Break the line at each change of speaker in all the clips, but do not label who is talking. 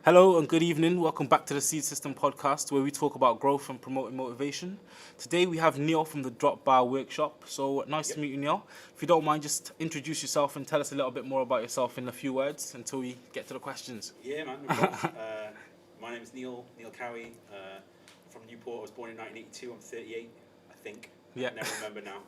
Hello and good evening. Welcome back to the SeedSystem podcast where we talk about growth and promoting motivation. Today we have Neil from the Drop Bar Workshop. So nice to meet you, Neil. If you don't mind, just introduce yourself and tell us a little bit more about yourself in a few words until we get to the questions.
Yeah, man, no problem. My name is Neil Cowie. From Newport. I was born in 1982. I'm 38, I think.
Yeah.
I never remember now.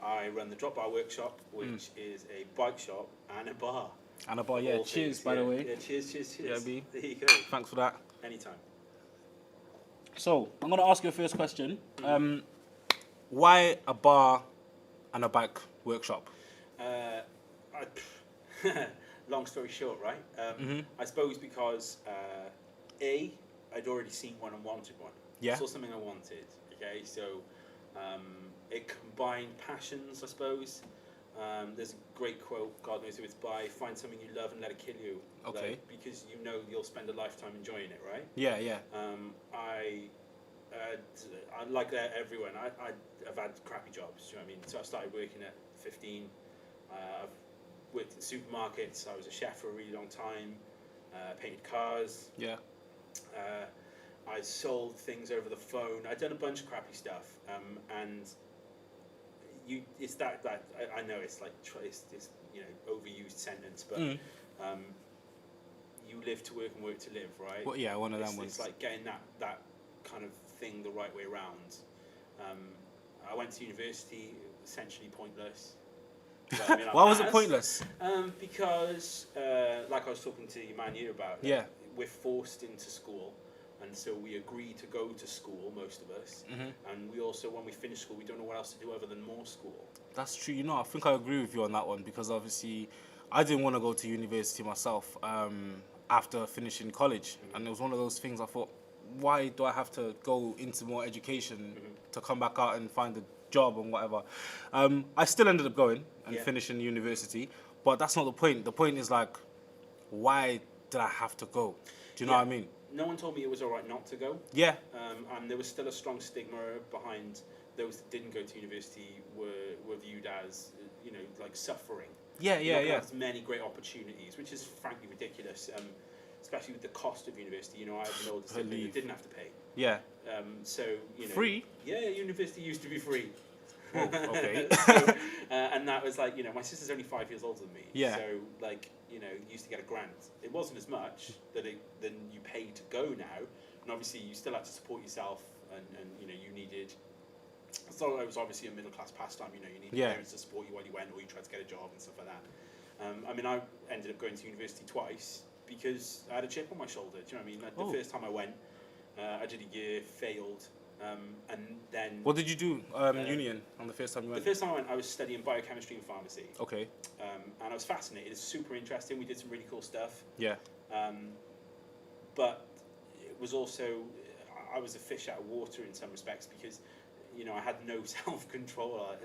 I run the Drop Bar Workshop, which is a bike shop and a bar.
And a bar, yeah. Cheers, by the way.
Yeah, cheers.
Yeah, B.
There you go.
Thanks for that.
Anytime.
So, I'm going to ask you a first question. Why a bar and a bike workshop?
Long story short, right? I suppose because I'd already seen one and wanted one.
Yeah.
Saw something I wanted. Okay, so it combined passions, I suppose. There's a great quote, God knows who it's by: "Find something you love and let it kill you."
Okay.
Like, because you know you'll spend a lifetime enjoying it, right?
Yeah, yeah.
I like everyone. I've had crappy jobs. Do you know what I mean? So I started working at 15. I've worked in supermarkets. I was a chef for a really long time. Painted cars.
Yeah.
I sold things over the phone. I'd done a bunch of crappy stuff, and it's that I know it's like it's overused sentence, but you live to work and work to live, right?
Well, yeah, one of them ones.
It's like getting that kind of thing the right way around. I went to university, essentially pointless. But, I mean,
Why was it pointless?
Because like I was talking to your man here about,
Yeah,
we're forced into school. And so we agree to go to school, most of us. And we also, when we finish school, we don't know what else to do other than more school.
that's true. I think I agree with you on that one because obviously I didn't want to go to university myself after finishing college. And it was one of those things I thought, why do I have to go into more education to come back out and find a job and whatever? I still ended up going and finishing university, but that's not the point. The point is like, why did I have to go? Do you know what I mean?
No one told me it was all right not to go.
Yeah.
And there was still a strong stigma behind those that didn't go to university were viewed as, like suffering.
Yeah.
There's many great opportunities, which is frankly ridiculous, especially with the cost of university. I had an older sibling that didn't have to pay.
Yeah. Free?
Yeah, university used to be free.
Oh, okay.
And that was like, my sister's only 5 years older than me.
Yeah.
So like, you used to get a grant. It wasn't as much than you pay to go now. And obviously you still had to support yourself and you needed, so it was obviously a middle class pastime, you needed parents to support you while you went, or you tried to get a job and stuff like that. I ended up going to university twice because I had a chip on my shoulder. Do you know what I mean? Like the first time I went, I did a year, failed. And then...
What did you do union on the first time you went?
The first time I went, I was studying biochemistry and pharmacy.
Okay.
And I was fascinated. It's super interesting. We did some really cool stuff.
Yeah.
But it was also... I was a fish out of water in some respects because, I had no self-control.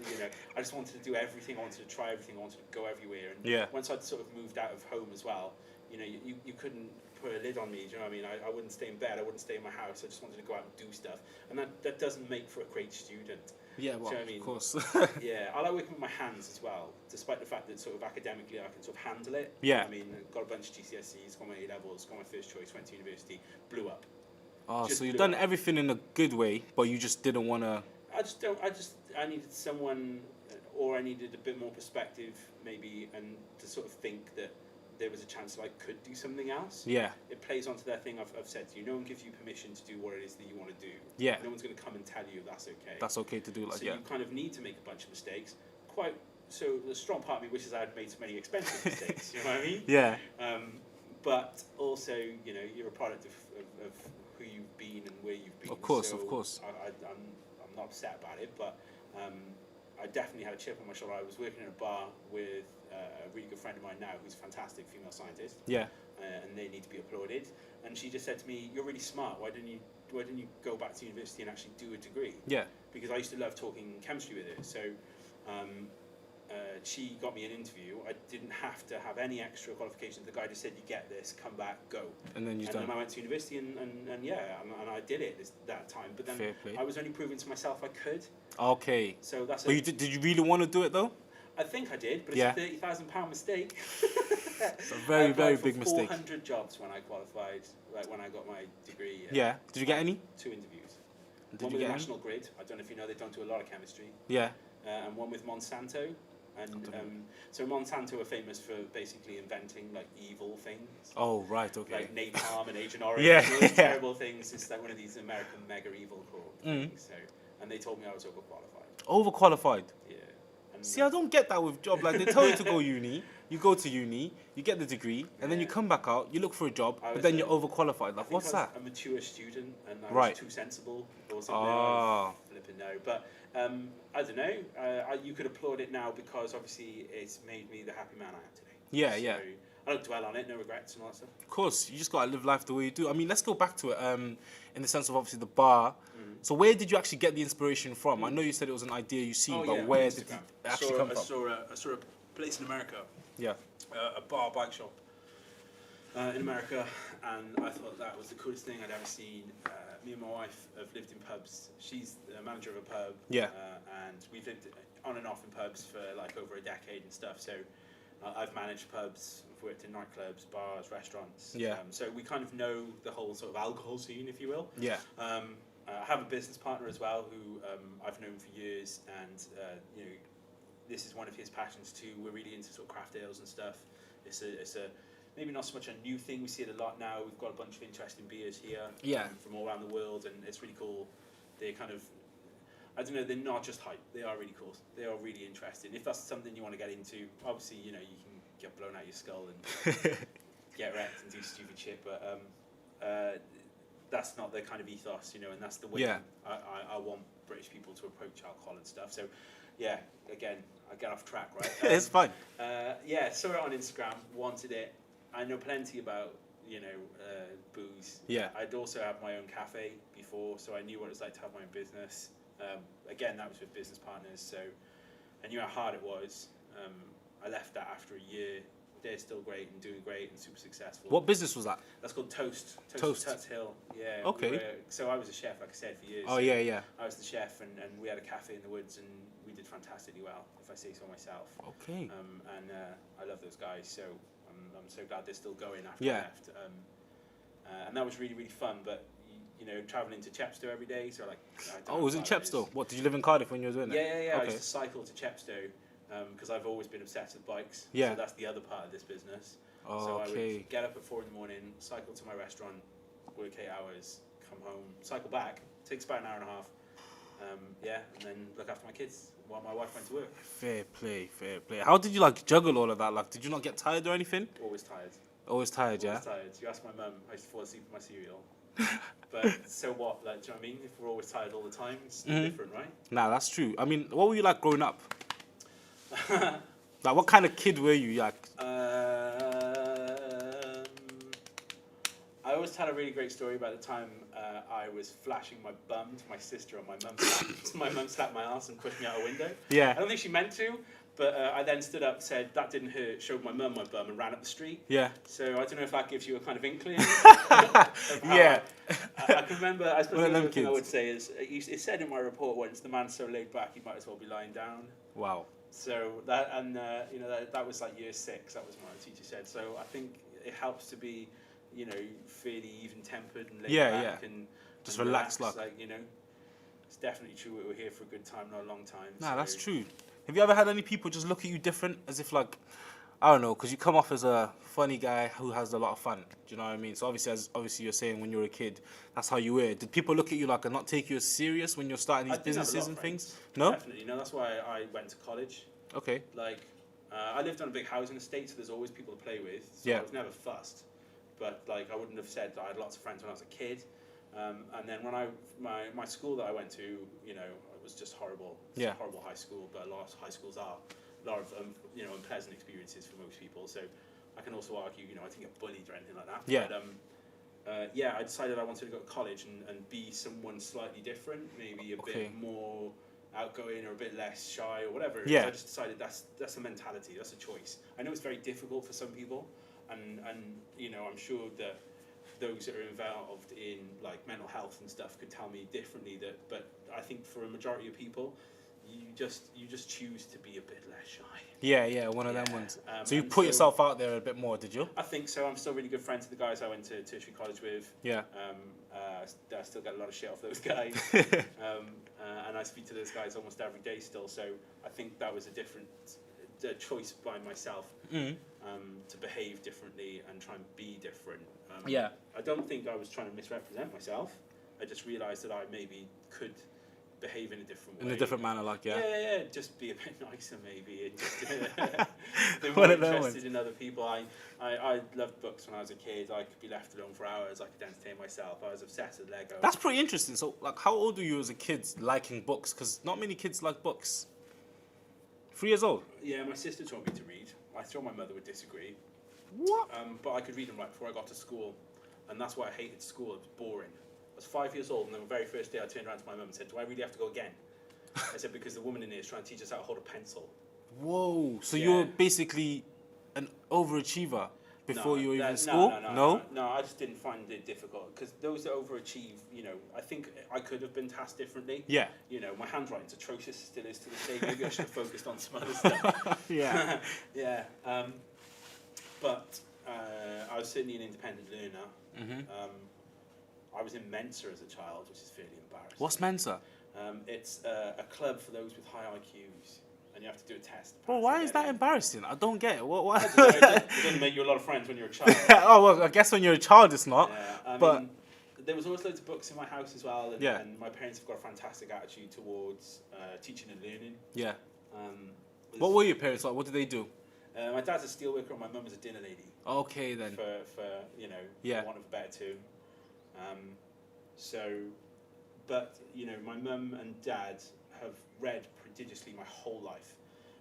I just wanted to do everything. I wanted to try everything. I wanted to go everywhere. And once I'd sort of moved out of home as well, you couldn't put a lid on me, do you know what I mean? I wouldn't stay in bed, I wouldn't stay in my house, I just wanted to go out and do stuff. And that doesn't make for a great student.
Yeah, well,
do you know what I mean?
Of course.
Yeah, I like working with my hands as well, despite the fact that sort of academically I can sort of handle it.
Yeah.
I mean, got a bunch of GCSEs, got my A-levels, got my first choice, went to university, blew up.
Oh, so you've done everything in a good way, but you just didn't want to...
I needed someone, or I needed a bit more perspective, maybe, and to sort of think that there was a chance that I could do something else.
Yeah.
It plays onto that thing I've said to you. No one gives you permission to do what it is that you want to do.
Yeah.
No one's going to come and tell you that's okay.
That's okay to do,
So you kind of need to make a bunch of mistakes. So the strong part of me wishes I had made so many expensive mistakes. You know what I mean?
Yeah.
But also, you're a product of who you've been and where you've been.
Of course.
I'm not upset about it, but I definitely had a chip on my shoulder. I was working in a bar with a really good friend of mine now, who's a fantastic female scientist. Yeah. And they need to be applauded. And she just said to me, "You're really smart. Why didn't you go back to university and actually do a degree?" Yeah. Because I used to love talking chemistry with her. So she got me an interview. I didn't have to have any extra qualifications. The guy just said, "You get this. Come back. Go." And then I went to university and I did it that time. But then I was only proving to myself I could. Okay. So that's. But did you really want to do it though? I think I did, but it's a £30,000 mistake.
It's a very, very big mistake.
400 jobs when I qualified, like when I got my degree.
Yeah. Did you get any?
2 interviews.
Did
One
you
with
get any?
National Grid. I don't know if you know, they don't do a lot of chemistry.
Yeah.
And one with Monsanto. And so Monsanto are famous for basically inventing like evil things.
Oh, right, okay.
Like napalm and Agent Orange,
Yeah.
and all these terrible things. It's like one of these American mega evil things. So, and they told me I was overqualified.
Overqualified.
Yeah. And,
See, I don't get that with job. Like, they tell you to go uni, you go to uni, you get the degree, and then you
Yeah.
come back out, you look for a job,
I
but
was
then
a-
you're overqualified.
I
Like,
think
what's
I was
that?
a mature student, and I
Right.
was too sensible. Also,
Ah.
flipping no. But I don't know. You could applaud it now because obviously it's made me the happy man I am today.
Yeah,
So
yeah.
I don't dwell on it. No regrets and all that stuff.
Of course, you just gotta live life the way you do. I mean, let's go back to it. In the sense of obviously the bar. So where did you actually get the inspiration from? I know you said it was an idea you seen, but where did it actually come from?
I saw a place in America,
Yeah.
a bar bike shop in America, and I thought that was the coolest thing I'd ever seen. Me and my wife have lived in pubs. She's the manager of a pub,
Yeah.
And we've lived on and off in pubs for like over a decade and stuff. So I've managed pubs, I've worked in nightclubs, bars, restaurants.
Yeah.
So we kind of know the whole sort of alcohol scene, if you will.
Yeah.
I have a business partner as well who I've known for years, and you know, this is one of his passions too. We're really into sort of craft ales and stuff. It's a maybe not so much a new thing. We see it a lot now. We've got a bunch of interesting beers here,
Yeah.
from all around the world, and it's really cool. They're kind of, I don't know, they're not just hype. They are really cool. They are really interesting. If that's something you want to get into, obviously, you know, you can get blown out your skull and get wrecked and do stupid shit, but that's not the kind of ethos, you know, and that's the way
Yeah.
I want British people to approach alcohol and stuff. So, yeah, again, I get off track, right?
It's fine.
Yeah, saw it on Instagram, wanted it. I know plenty about, you know, booze.
Yeah.
I'd also had my own cafe before, so I knew what it was like to have my own business. Again, that was with business partners, so I knew how hard it was. I left that after a year. They're still great and doing great and super successful.
What business was that?
That's called Toast.
Toast.
Tuts Hill. Yeah.
Okay.
So I was a chef, like I said, for years.
Oh,
So
yeah, yeah.
I was the chef, and we had a cafe in the woods, and we did fantastically well, if I say so myself.
Okay.
And I love those guys, so I'm so glad they're still going after
Yeah.
I left. And that was really, really fun, but you know, travelling to Chepstow every day, so like. I don't
Oh,
know
was it
how that
Chepstow?
is.
What, did you live in Cardiff when you were doing
Yeah,
it?
yeah, yeah. I
Okay.
used to cycle to Chepstow because I've always been obsessed with bikes.
Yeah.
So that's the other part of this business.
Oh,
So I
okay.
would get up at 4 a.m, cycle to my restaurant, work 8 hours, come home, cycle back. Takes about an hour and a half. Yeah, and then look after my kids while my wife went to work.
Fair play, fair play. How did you like juggle all of that? Like, did you not get tired or anything?
Always tired.
Always tired, yeah?
Always tired. You ask my mum, I used to fall asleep with my cereal. But so what? Like, do you know what I mean? If we're always tired all the time, it's different, right?
Nah, that's true. I mean, what were you like growing up? Like, what kind of kid were you? Like,
I always tell a really great story about the time I was flashing my bum to my sister, and my mum slapped my ass and pushed me out a window.
Yeah.
I don't think she meant to, but I then stood up, said that didn't hurt, showed my mum my bum, and ran up the street.
yeah.
So I don't know if that gives you a kind of inkling. Of how
Yeah.
I can remember. I suppose
One of
the
them
other thing I
kids.
would say is it said in my report once, the man's so laid back he might as well be lying down.
Wow.
So that, and you know, that was like year 6. That was what my teacher said. So I think it helps to be, you know, fairly even tempered and laid
Yeah,
back
yeah.
and
Just
and
relax,
relaxed,
like.
you know. It's definitely true. We're here for a good time, not a long time.
Nah,
so
that's true. Have you ever had any people just look at you different, as if like, I don't know, because you come off as a funny guy who has a lot of fun. Do you know what I mean? So obviously you're saying when you were a kid, that's how you were. Did people look at you like and not take you as serious when you're starting
I
these
did have a
businesses
lot
and
of
things?
friends.
No.
Definitely. No, that's why I went to college.
Okay.
Like, I lived on a big housing estate, so there's always people to play with. So
Yeah.
I was never fussed. But like, I wouldn't have said that I had lots of friends when I was a kid. And then when my school that I went to, you know, it was just horrible. It's
Yeah.
a horrible high school, but a lot of high schools are. A lot of you know, unpleasant experiences for most people. So I can also argue, you know, I didn't get bullied or anything like that.
Yeah.
But yeah, I decided I wanted to go to college and be someone slightly different, maybe a
Okay.
bit more outgoing or a bit less shy or whatever.
Yeah.
I just decided that's a mentality, that's a choice. I know it's very difficult for some people, and you know, I'm sure that those that are involved in like mental health and stuff could tell me differently. But I think for a majority of people, you just choose to be a bit less shy.
Yeah, one of them
Yeah,
ones.
um,
So you
and
put
so-
yourself out there a bit more, did you?
I think so. I'm still really good friends with the guys I went to tertiary college with.
Yeah.
I still get a lot of shit off those guys. And I speak to those guys almost every day still. So I think that was a different choice by myself to behave differently and try and be different.
Yeah.
I don't think I was trying to misrepresent myself. I just realised that I maybe could behave in a different way.
In a different manner, like, yeah.
Yeah, just be a bit nicer maybe. And just be
One
more
of them
interested
ones.
in other people. I loved books when I was a kid. I could be left alone for hours. I could entertain myself. I was obsessed with Lego.
That's pretty interesting. So, like, how old were you as a kid liking books? Because not many kids like books. 3 years old?
Yeah, my sister taught me to read. I thought my mother would disagree.
What?
But I could read them right before I got to school. And that's why I hated school. It was boring. I was 5 years old, and then the very first day I turned around to my mum and said, "Do I really have to go again?" I said, "Because the woman in here is trying to teach us how to hold a pencil."
Whoa. So
Yeah.
you were basically an overachiever before you were even in
No,
school?
No, I just didn't find it difficult. Because those that overachieve, I think I could have been tasked differently.
Yeah.
My handwriting's atrocious, still is to this day. Maybe I should have focused on some other stuff.
Yeah.
Yeah. But I was certainly an independent learner. I was in Mensa as a child, which is fairly embarrassing.
What's Mensa?
It's a club for those with high IQs, and you have to do a test. to
Bro,
pass
why
to
is
get
that
in.
embarrassing? I don't get it. What?
It doesn't make you a lot of friends when you're a child.
Oh, well, I guess when you're a child it's not.
Yeah,
but
mean, there was always loads of books in my house as well, and,
Yeah.
and my parents have got a fantastic attitude towards teaching and learning.
yeah.
There's-
What were your parents like? What did they do?
My dad's a steelworker and my mum was a dinner lady.
Okay, then.
For
Yeah.
for want of a better term. But my mum and dad have read prodigiously my whole life.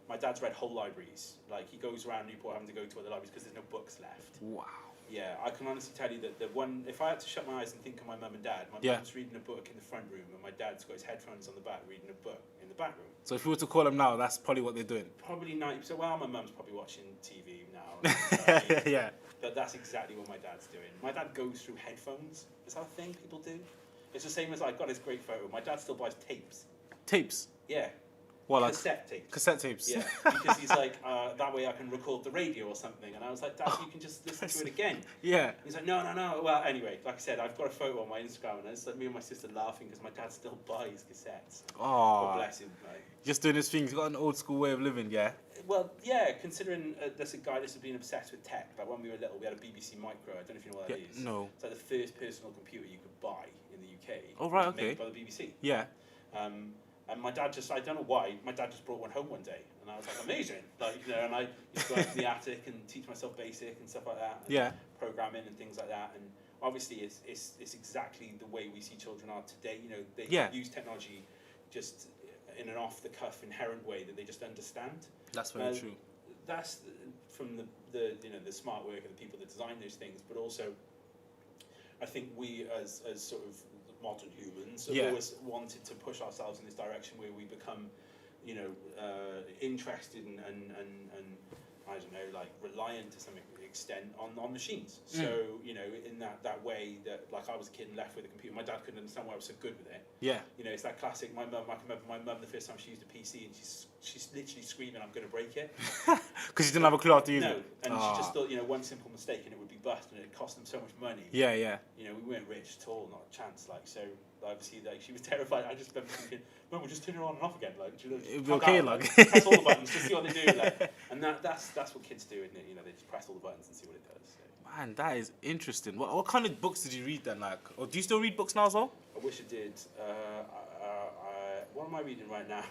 My dad's read whole libraries. Like, he goes around Newport having to go to other libraries because there's no books left.
Wow.
Yeah, I can honestly tell you that the one, if I had to shut my eyes and think of my mum and dad, my
Yeah.
mum's reading a book in the front room and my dad's got his headphones on the back reading a book in the back room.
So if you were to call them now, that's probably what they're doing.
Probably 90%. Well, my mum's probably watching TV now.
Yeah.
But that's exactly what my dad's doing. My dad goes through headphones. Is that a thing people do? It's the same as I got this great photo. My dad still buys tapes.
Tapes.
Yeah.
Well, like
Cassette tapes.
cassette tapes.
Yeah, because he's like, that way I can record the radio or something. And I was like, Dad, you can just listen to it again.
Yeah.
He's like, no. Well, anyway, like I said, I've got a photo on my Instagram, and it's like me and my sister laughing because my dad still buys cassettes. God
Oh,
bless him. Like,
just doing his thing. He's got an old school way of living. Yeah.
well, yeah, considering there's a guy that's been obsessed with tech. Like, when we were little, we had a BBC Micro. I don't know if you know what that is.
No.
It's like the first personal computer you could buy in the UK.
Oh, right,
It was
okay.
Made by the BBC.
Yeah.
And my dad I don't know why, my dad just brought one home one day. And I was like, amazing. Like, and I used to go out to the attic and teach myself BASIC and stuff like that. And
Yeah.
programming and things like that. And obviously it's exactly the way we see children are today. They
Yeah.
use technology just in an off-the-cuff, inherent way that they just understand.
That's very true.
That's from the smart work of the people that design those things, but also I think we as sort of modern humans have
Yeah.
always wanted to push ourselves in this direction where we become, interested and I don't know, like reliant to some extent on machines. So in that way that, like, I was a kid and left with a computer, my dad couldn't understand why I was so good with it.
Yeah.
It's that classic. I can remember my mum the first time she used a PC and she's literally screaming, "I'm going to break it."
Because you didn't have a clue how to use
No,
it.
and she just thought, one simple mistake and it would be bust, and it'd cost them so much money.
Yeah, yeah.
We weren't rich at all, not a chance. Like, so obviously, like, she was terrified. I just remember thinking, "Mum, we'll just turn it on and off again." Like,
It'll be okay, like.
press all the buttons, just see what they do. Like, and that's what kids do, isn't it? They just press all the buttons and see what it does. So.
Man, that is interesting. What kind of books did you read then? Like, or do you still read books now as well?
I wish I did. What am I reading right now?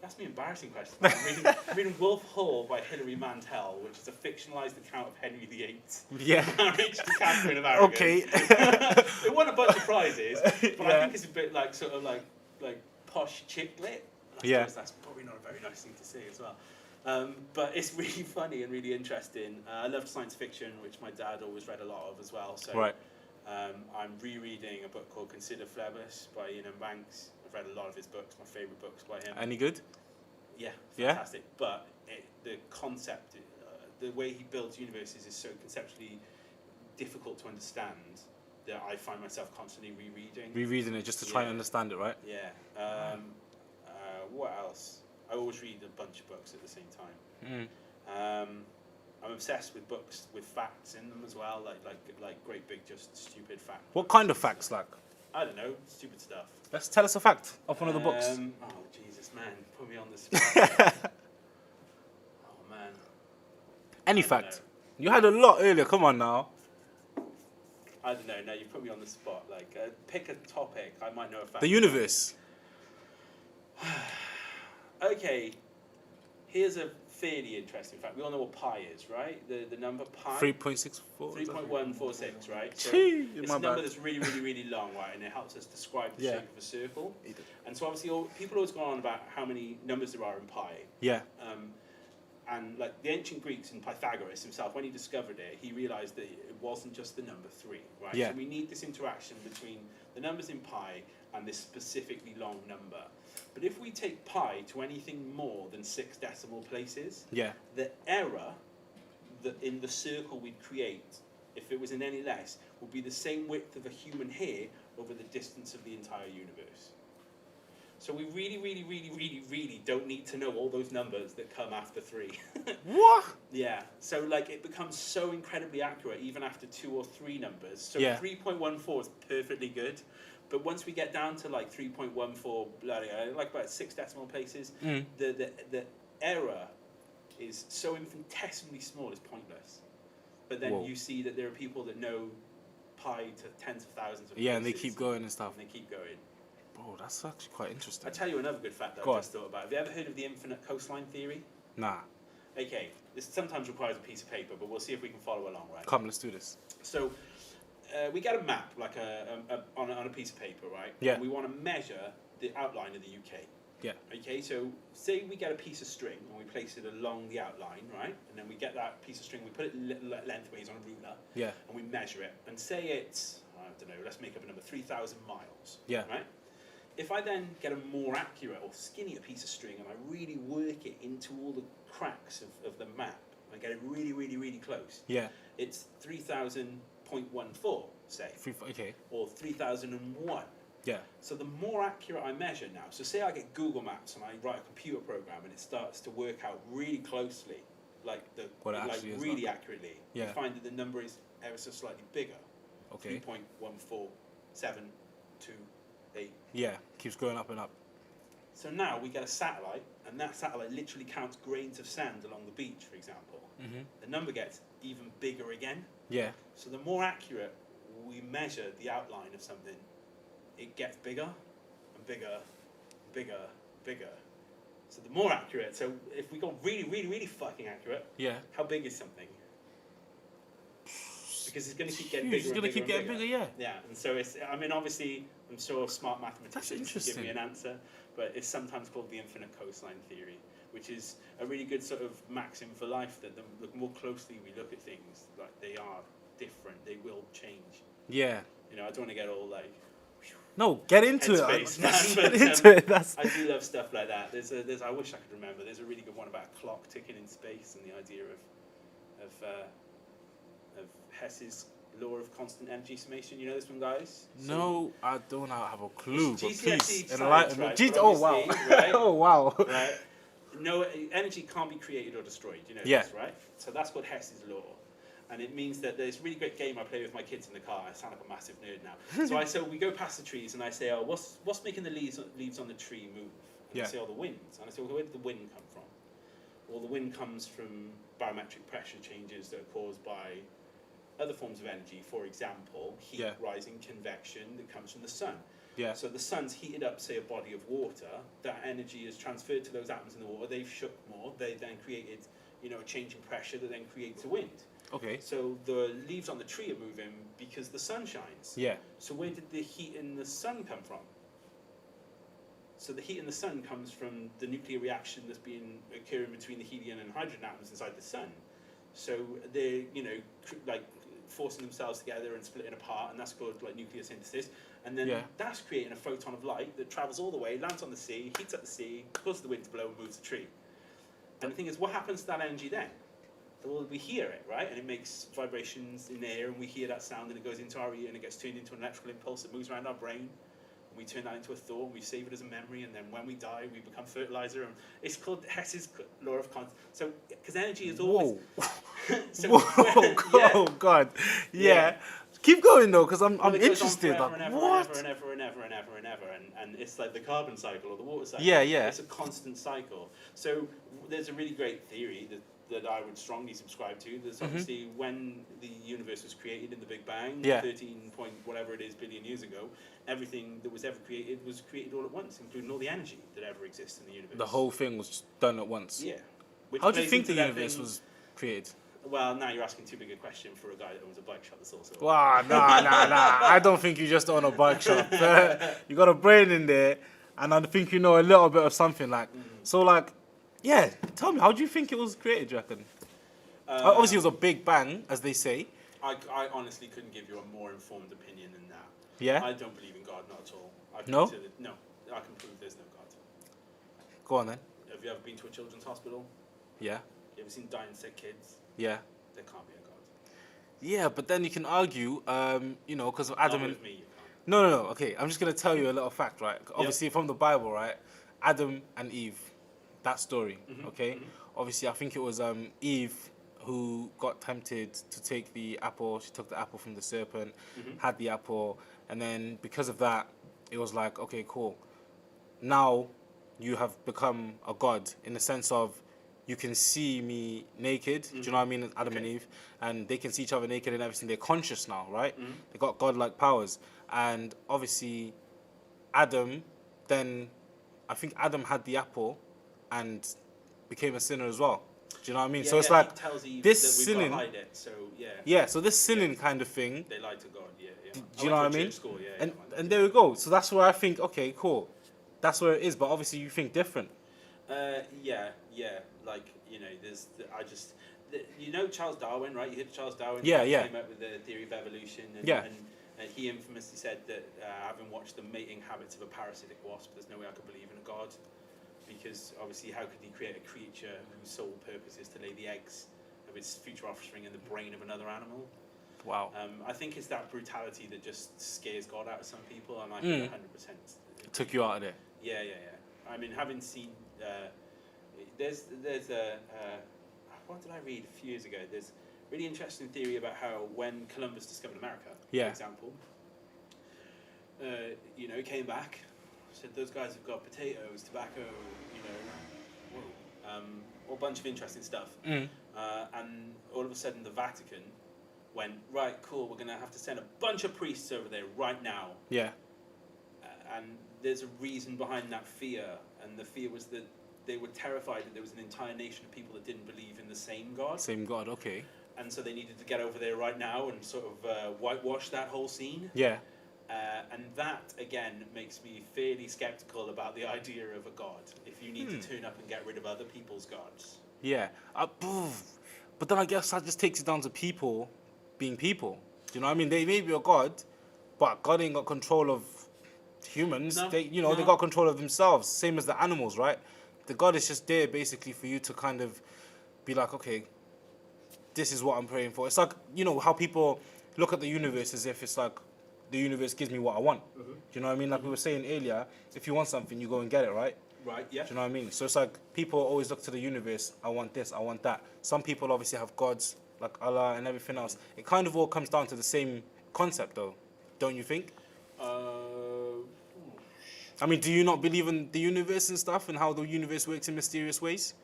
That's an embarrassing question. I'm reading Wolf Hall by Hilary Mantel, which is a fictionalised account of Henry VIII.
Yeah.
Marriage to Catherine of Aragon.
Okay.
It won a bunch of prizes, but I
Yeah.
think it's a bit like sort of like posh chick lit. I
Yeah.
suppose that's probably not a very nice thing to say as well. But it's really funny and really interesting. I love science fiction, which my dad always read a lot of as well. So
Right.
I'm rereading a book called Consider Phlebas by Ian M. Banks. I've read a lot of his books, my favourite books by him.
Any good?
Yeah,
Yeah?
fantastic. But the concept, the way he builds universes is so conceptually difficult to understand that I find myself constantly rereading.
Rereading it just to try and
Yeah.
understand it, right?
Yeah. What else. I always read a bunch of books at the same time. I'm obsessed with books with facts in them as well, like great big just stupid facts.
What kind of facts, like?
I don't know, stupid stuff.
Let's tell us a fact of one of the books.
Oh Jesus, man, put me on the spot. Oh man.
Any
I don't
fact.
know.
You had a lot earlier. Come on now.
I don't know. No, you put me on the spot. Like, pick a topic. I might know a fact.
The universe.
Okay, here's a fairly interesting fact. We all know what pi is, right? The number pi.
3.64.
3.146, right? So
Gee,
it's
my
a number
bad.
that's really, really, really long, right? And it helps us describe the
Yeah.
shape of a circle. And so obviously, people always go on about how many numbers there are in pi.
Yeah.
And like the ancient Greeks and Pythagoras himself, when he discovered it, he realized that it wasn't just the number 3, right?
Yeah.
So we need this interaction between the numbers in pi and this specifically long number. But if we take pi to anything more than 6 decimal places,
Yeah.
the error that in the circle we'd create, if it was in any less, would be the same width of a human hair over the distance of the entire universe. So we really, really, really, really, really don't need to know all those numbers that come after 3.
What?
Yeah. So like it becomes so incredibly accurate even after 2 or 3 numbers. So
Yeah.
3.14 is perfectly good. But once we get down to like 3.14, like about 6 decimal places, the error is so infinitesimally small it's pointless. But then
Whoa.
you see that there are people that know pi to tens of thousands of
Yeah, and they
places,
keep going and stuff.
and they keep going.
Bro, that's actually quite interesting.
I'll tell you another good fact that
Go
I
on.
just thought about. Have you ever heard of the infinite coastline theory?
Nah.
Okay, this sometimes requires a piece of paper, but we'll see if we can follow along, right?
Come, let's do this.
So we get a map, like on a piece of paper, right?
Yeah.
And we want to measure the outline of the UK.
Yeah.
Okay, so say we get a piece of string and we place it along the outline, right? And then we get that piece of string, we put it lengthways on a ruler,
Yeah.
and we measure it. And say it's, I don't know, let's make up a number, 3,000 miles.
Yeah.
Right? If I then get a more accurate or skinnier piece of string and I really work it into all the cracks of the map, I get it really, really, really close,
Yeah.
it's 3,000.14, say,
Okay.
or 3,001.
Yeah.
So the more accurate I measure now, so say I get Google Maps and I write a computer program and it starts to work out really closely, like
What it
like
actually is,
really
like.
accurately,
Yeah.
you find that the number is ever so slightly bigger.
Okay.
3.14728.
Yeah. Keeps going up and up.
So now we get a satellite, and that satellite literally counts grains of sand along the beach, for example. The number gets even bigger again.
Yeah.
So the more accurate we measure the outline of something, it gets bigger and bigger and bigger and bigger. So the more accurate, so if we go really, really, really fucking accurate,
Yeah.
how big is something? Because it's going to keep getting
Huge.
bigger
It's gonna
and bigger
keep getting
and
bigger, yeah.
Yeah, and so it's, I mean, obviously, I'm sure smart mathematicians can give
interesting.
me an answer, but it's sometimes called the infinite coastline theory, which is a really good sort of maxim for life, that the more closely we look at things, like they are different, they will change.
Yeah.
You know, I don't want to get all like,
No, get into it.
headspace, man,
Get
but,
into it. That's.
I do love stuff like that. There's I wish I could remember. There's a really good one about a clock ticking in space and the idea of Hess's law of constant energy summation. You know this one, guys?
No, I don't have a clue. But
GCSE
please
science,
enlighten me.
right,
Gee,
but
oh wow.
obviously, right?
Oh wow.
Right? No, energy can't be created or destroyed. You know
Yeah.
this, right? So that's what Hess's law. And it means that there's a really great game I play with my kids in the car. I sound like a massive nerd now. So we go past the trees and I say, oh, what's making the leaves on the tree move? And
Yeah.
they say, oh, the wind. And I say, well, where did the wind come from? Well, the wind comes from barometric pressure changes that are caused by other forms of energy. For example, heat
Yeah.
rising, convection that comes from the sun.
Yeah.
So the sun's heated up, say, a body of water. That energy is transferred to those atoms in the water. They've shook more. They then created, a change in pressure that then creates a wind.
Okay.
So the leaves on the tree are moving because the sun shines.
Yeah.
So where did the heat in the sun come from? So the heat in the sun comes from the nuclear reaction that's been occurring between the helium and hydrogen atoms inside the sun. So they're, like forcing themselves together and splitting apart, and that's called like nucleosynthesis. And then
Yeah.
that's creating a photon of light that travels all the way, lands on the sea, heats up the sea, causes the wind to blow and moves the tree. And the thing is, what happens to that energy then? Well, we hear it, right? And it makes vibrations in the air, and we hear that sound, and it goes into our ear, and it gets turned into an electrical impulse that moves around our brain. We turn that into a thought, and we save it as a memory, and then when we die, we become fertilizer. And it's called Hess's law of constant. So, because energy is always.
Whoa.
So
Oh God. Yeah. Keep going though, because I'm
Well, it goes on
interested.
forever
Like,
and ever
what?
and ever and ever and ever and ever, and it's like the carbon cycle or the water cycle.
Yeah, yeah.
It's a constant cycle. So there's a really great theory that I would strongly subscribe to. There's obviously when the universe was created in the Big Bang,
Yeah.
13 point whatever it is billion years ago, everything that was ever created was created all at once, including all the energy that ever exists in the universe.
The whole thing was done at once.
Yeah. Which
How do you
plays
think
into
the
that
universe
thing-
was created?
Well, now you're asking too big a question for a guy that owns a bike shop that's also.
Wow, nah. I don't think you just own a bike shop. You got a brain in there, and I think you know a little bit of something. Like, so, like, yeah. Tell me, how do you think it was created? Do you reckon? Obviously, it was a big bang, as they say.
I honestly couldn't give you a more informed opinion than that.
Yeah.
I don't believe in God, not at all.
No?
No, I can prove there's no God.
Go on then.
Have you ever been to a children's hospital?
Yeah.
You ever seen dying sick kids?
Yeah.
There can't be a God.
Yeah, but then you can argue, you know, because of Adam
Not
and
with me, you can't.
No. Okay, I'm just gonna tell you a little fact, right? Obviously, from the Bible, right? Adam and Eve, that story. Okay. Obviously, I think it was Eve who got tempted to take the apple. She took the apple from the serpent, had the apple, and then because of that, it was like, okay, cool. Now you have become a god in the sense of you can see me naked. Do you know what I mean? Adam and Eve, and they can see each other naked and everything. They're conscious now, right? They got godlike powers, and obviously, Adam. Then, I think Adam had the apple, and became a sinner as well. Do you know what I mean?
Yeah,
So it's
yeah,
like
he tells Eve
this
that we've
sinning.
got to hide it, so yeah.
Yeah, so this sinning kind of thing.
They lied to God, yeah.
Do
I
you know what I
went to a
mean?
church school, yeah,
And
yeah,
and there we go. So that's where I think, okay, cool. That's where it is. But obviously, you think different.
Yeah. Like, you know, you know Charles Darwin, right? You heard Charles Darwin?
Yeah.
He came up with the theory of evolution. And he infamously said that having watched the mating habits of a parasitic wasp, there's no way I could believe in a God. Because obviously, how could he create a creature whose sole purpose is to lay the eggs of its future offspring in the brain of another animal?
Wow.
I think it's that brutality that just scares God out of some people, and I think 100%.
Took you out of there.
Yeah. I mean, having seen, there's a, what did I read a few years ago? There's a really interesting theory about how when Columbus discovered America, for example, you know, he came back, said those guys have got potatoes, tobacco, you know, a bunch of interesting stuff. And all of a sudden the Vatican went, right, cool, we're going to have to send a bunch of priests over there right now.
Yeah.
And there's a reason behind that fear, and the fear was that they were terrified that there was an entire nation of people that didn't believe in the same God.
Same God, okay.
And so they needed to get over there right now and sort of whitewash that whole scene.
Yeah.
And that, again, makes me fairly skeptical about the idea of a God, if you need to turn up and get rid of other people's gods.
Yeah. But then I guess that just takes it down to people being people. Do you know what I mean? They may be a God, but God ain't got control of humans.
No,
They got control of themselves, same as the animals, right? The God is just there basically for you to kind of be like, okay, this is what I'm praying for. It's like, you know, how people look at the universe as if it's like, the universe gives me what I want. Do you know what I mean? Like we were saying earlier, if you want something, you go and get it, right?
Right, yeah.
Do you know what I mean? So it's like people always look to the universe, I want this, I want that. Some people obviously have gods, like Allah and everything else. It kind of all comes down to the same concept though, don't you think? I mean, do you not believe in the universe and stuff and how the universe works in mysterious ways?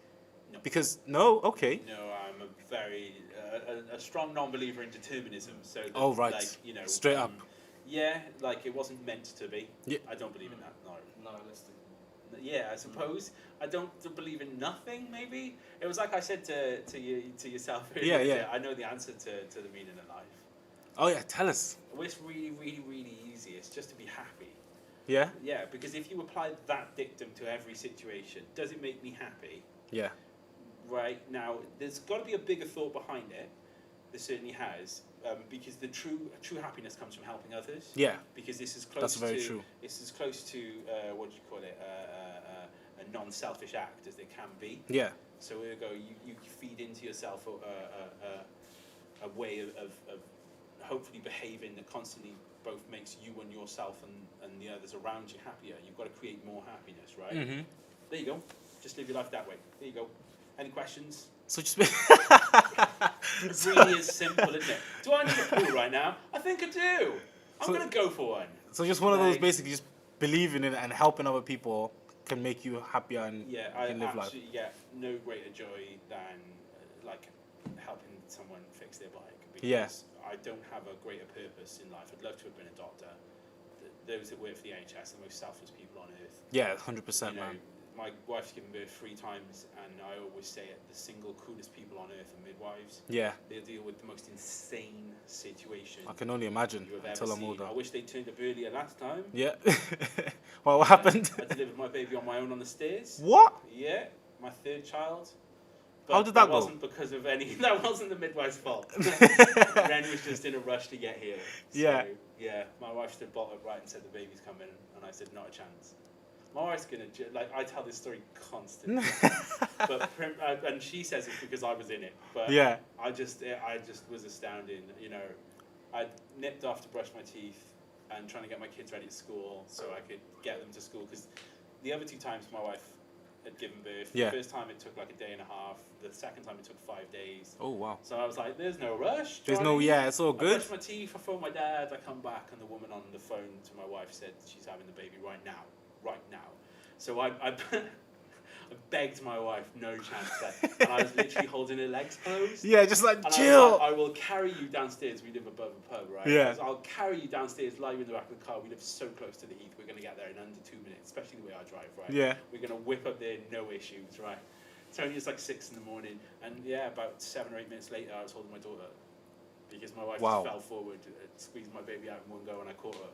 No.
Because, no? Okay.
No, I'm a very, a strong non-believer in determinism. So that,
Oh, right.
Like, you know,
Straight up.
Yeah, like it wasn't meant to be.
Yeah.
I don't believe in that. No.
Nihilistic.
Yeah, I suppose. I don't believe in nothing. Maybe it was like I said to yourself earlier.
Yeah.
I know the answer to the meaning of life.
Oh yeah, tell us.
Well, it's really, really, really easy. It's just to be happy.
Yeah?
Yeah, because if you apply that dictum to every situation, does it make me happy?
Yeah.
Right now, there's got to be a bigger thought behind it. There certainly has, because the true happiness comes from helping others.
Yeah.
Because this is close
That's very
to
true.
this is close to what do you call it? A non-selfish act as they can be.
Yeah.
So we go. You feed into yourself a way of hopefully behaving that constantly both makes you and yourself and the others around you happier. You've got to create more happiness, right?
Mm-hmm.
There you go. Just live your life that way. There you go. Any questions?
So just
It really is simple, isn't it? Do I need a pool right now? I think I do. I'm
So-
going to go for one.
so just one of those
Like-
basically just believing in it and helping other people can make you happier and
Yeah,
you
I
can live life.
absolutely get no greater joy than like helping someone fix their bike. Because
Yeah.
I don't have a greater purpose in life. I'd love to have been a doctor. Those that work for the NHS are the most selfless people on earth.
Yeah, 100%,
You know,
man.
my wife's given birth 3 times, and I always say it, the single coolest people on earth are midwives.
Yeah,
They deal with the most insane situation
I can only imagine
you have
until
ever
I'm
seen.
older.
I wish they turned up earlier last time.
Yeah. Well, what happened?
I delivered my baby on my own on the stairs.
What?
Yeah, my 3rd child.
How did that go?
Wasn't because of any. That wasn't the midwife's fault. Ren was just in a rush to get here. So,
Yeah.
Yeah. My wife stood bolt upright and said the baby's coming, and I said not a chance. My wife's gonna I tell this story constantly, but and she says it's because I was in it. But
Yeah.
I just was astounding. You know, I nipped off to brush my teeth and trying to get my kids ready at school so I could get them to school, because the other 2 times my wife had given birth.
Yeah.
The first time it took like a day and a half. The second time it took 5 days.
Oh, wow.
So I was like, "There's no rush.
There's
Johnny."
no, yeah, it's all
I
good.
brushed my teeth. I phoned my dad. I come back, and the woman on the phone to my wife said she's having the baby right now. So I begged my wife, no chance there. And I was literally holding her legs closed.
Yeah, just like,
And I was
chill.
like, I will carry you downstairs. We live above a pub, right?
Yeah.
I was, I'll carry you downstairs, lie you in the back of the car. We live so close to the heath. We're going to get there in under 2 minutes, especially the way I drive, right?
Yeah.
We're going to whip up there, no issues, right? It's only just like 6 in the morning. And yeah, about 7 or 8 minutes later, I was holding my daughter. Because my wife
Wow.
just fell forward, squeezed my baby out in one go, and I caught her.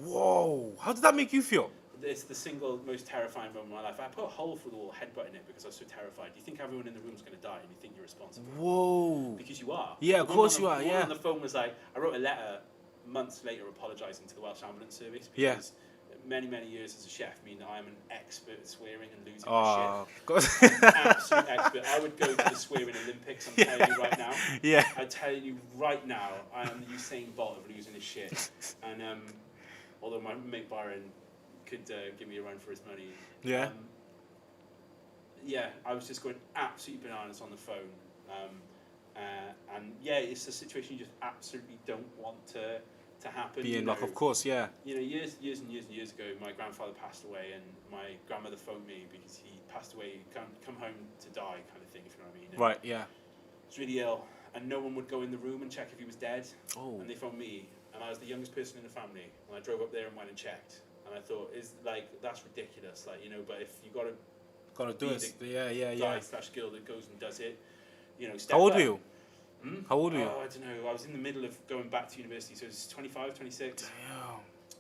Whoa. How did that make you feel?
It's the single most terrifying moment of my life. I put a hole through the wall, headbutting it because I was so terrified. You think everyone in the room is going to die, and you think you're responsible.
Whoa.
Because you are.
Yeah, of
The
course
woman
you are,
the woman
yeah.
on the phone was like, I wrote a letter months later apologising to the Welsh Ambulance Service
Yeah.
because many, many years as a chef mean that I'm an expert at swearing and losing
Oh, God.
my shit. Absolute expert. I would go to the swearing Olympics, I'm telling you right now.
Yeah.
I tell you right now, I am the Usain Bolt of losing his shit. And although my mate Byron could give me a run for his money.
Yeah.
Yeah, I was just going absolutely bananas on the phone. And yeah, it's a situation you just absolutely don't want to happen.
Being
you
like,
know.
of course, yeah.
You know, years and years ago, my grandfather passed away, and my grandmother phoned me because he passed away, come home to die, kind of thing, if you know what I mean. And
Right, yeah.
he was really ill, and no one would go in the room and check if he was dead.
Oh.
And they phoned me, and I was the youngest person in the family, and I drove up there and went and checked. And I thought, that's ridiculous, like, you know. But if you got to
Gotta do
Be
it. Yeah.
guy/girl that goes and does it, you know. Step
How old
up.
were you?
Hmm?
How old were you?
Oh, I don't know. I was in the middle of going back to university, so it was 25, 26.
Damn.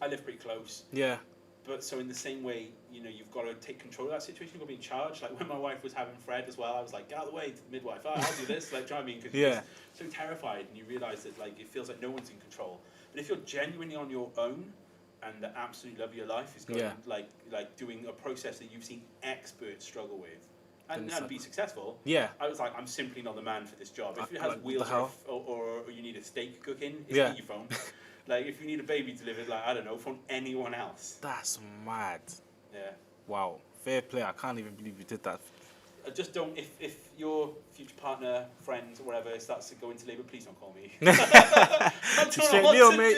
I live pretty close.
Yeah.
But so in the same way, you know, you've got to take control of that situation. You've got to be in charge. Like when my wife was having Fred as well, I was like, get out of the way to the midwife. Oh, I'll do this. Like, do you know what I mean? Because
Yeah.
you're so terrified, and you realise that like it feels like no one's in control. But if you're genuinely on your own, and the absolute love of your life is going
Yeah.
like doing a process that you've seen experts struggle with,
Then
and
it's like-
be successful.
Yeah.
I was like, I'm simply not the man for this job. If it
Like,
has
what the
wheels
hell?
or you need a steak cooking, it's
Yeah.
me you phone. Like if you need a baby delivered, like I don't know, phone anyone else.
That's mad.
Yeah.
Wow. Fair play. I can't even believe you did that.
Just don't. If your future partner, friend, or whatever starts to go into labour, please don't call me.
Straight deal, mate.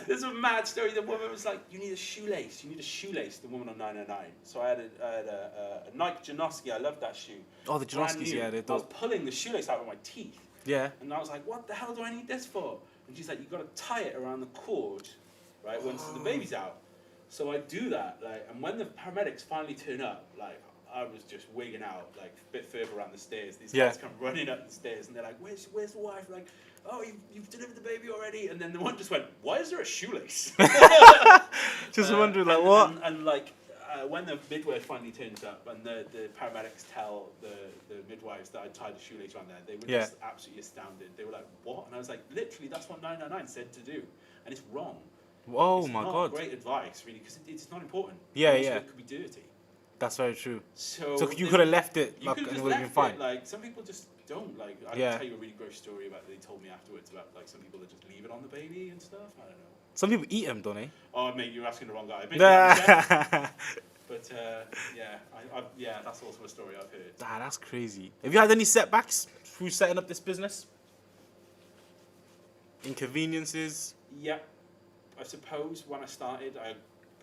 There's a mad story. The woman was like, "You need a shoelace. You need a shoelace." The woman on 909. So I had a Nike Janoski. I loved that shoe.
Oh, the
Brand
Janoskis,
new.
yeah, they're
I was
dope.
pulling the shoelace out with my teeth,
Yeah.
and I was like, "What the hell do I need this for?" And she's like, "You got to tie it around the cord, right, once the baby's out." So I do that, like, and when the paramedics finally turn up, like, I was just wigging out, like, a bit further around the stairs. These
Yeah.
guys come running up the stairs, and they're like, where's the wife? Like, oh, you've delivered the baby already? And then the one just went, why is there a shoelace?
Just wondering, like,
and,
what?
And like, when the midwife finally turns up, and the paramedics tell the midwives that I tied a shoelace around there, they were
Yeah.
just absolutely astounded. They were like, what? And I was like, literally, that's what 999 said to do. And it's wrong.
Oh,
It's
my
not
God.
great advice, really, because it's not important.
Yeah,
Most of
yeah.
it could be dirty.
That's very true.
So
You
they-
could have left it,
You
like,
could
and
have
it
just
would have been
left
fine.
it. Like some people just don't. Like I
Yeah.
can tell you a really gross story about they told me afterwards about like some people that just leave it on the baby and stuff. I don't know.
Some people eat them, don't they?
Oh, mate, you're asking the wrong guy. Maybe I'm a chef, but yeah, that's also a story I've heard.
That's crazy. Have you had any setbacks through setting up this business? Inconveniences?
Yeah, I suppose when I started,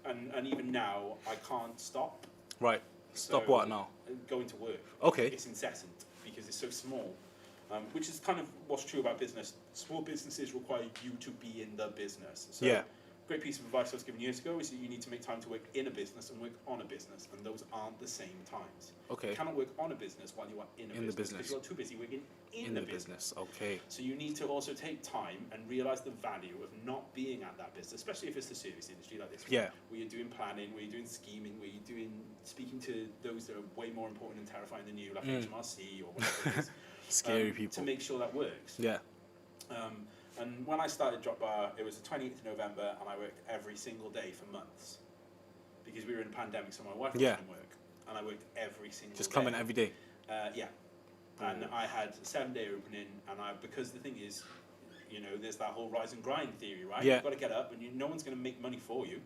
and even now, I can't stop.
Right. Stop
So,
what now?
Going to work.
Okay.
It's incessant because it's so small, which is kind of what's true about business. Small businesses require you to be in the business. So
Yeah.
great piece of advice I was given years ago is that you need to make time to work in a business and work on a business, and those aren't the same times.
Okay.
You cannot work on a business while you are in
In the
business.
business.
Because you're too busy working in the business.
Okay.
So you need to also take time and realize the value of not being at that business, especially if it's the service industry like this one,
Yeah.
where you're doing planning, where you're doing scheming, where you're doing speaking to those that are way more important and terrifying than you, like HMRC or whatever it is.
Scary people.
To make sure that works.
Yeah.
And when I started Drop Bar, it was the 28th of November, and I worked every single day for months because we were in a pandemic, so my wife wasn't work, and I worked every single
Just
day.
coming every day.
Yeah. And I had a 7-day opening, and because the thing is, there's that whole rise and grind theory, right?
Yeah.
You've got to get up, and no one's going to make money for you.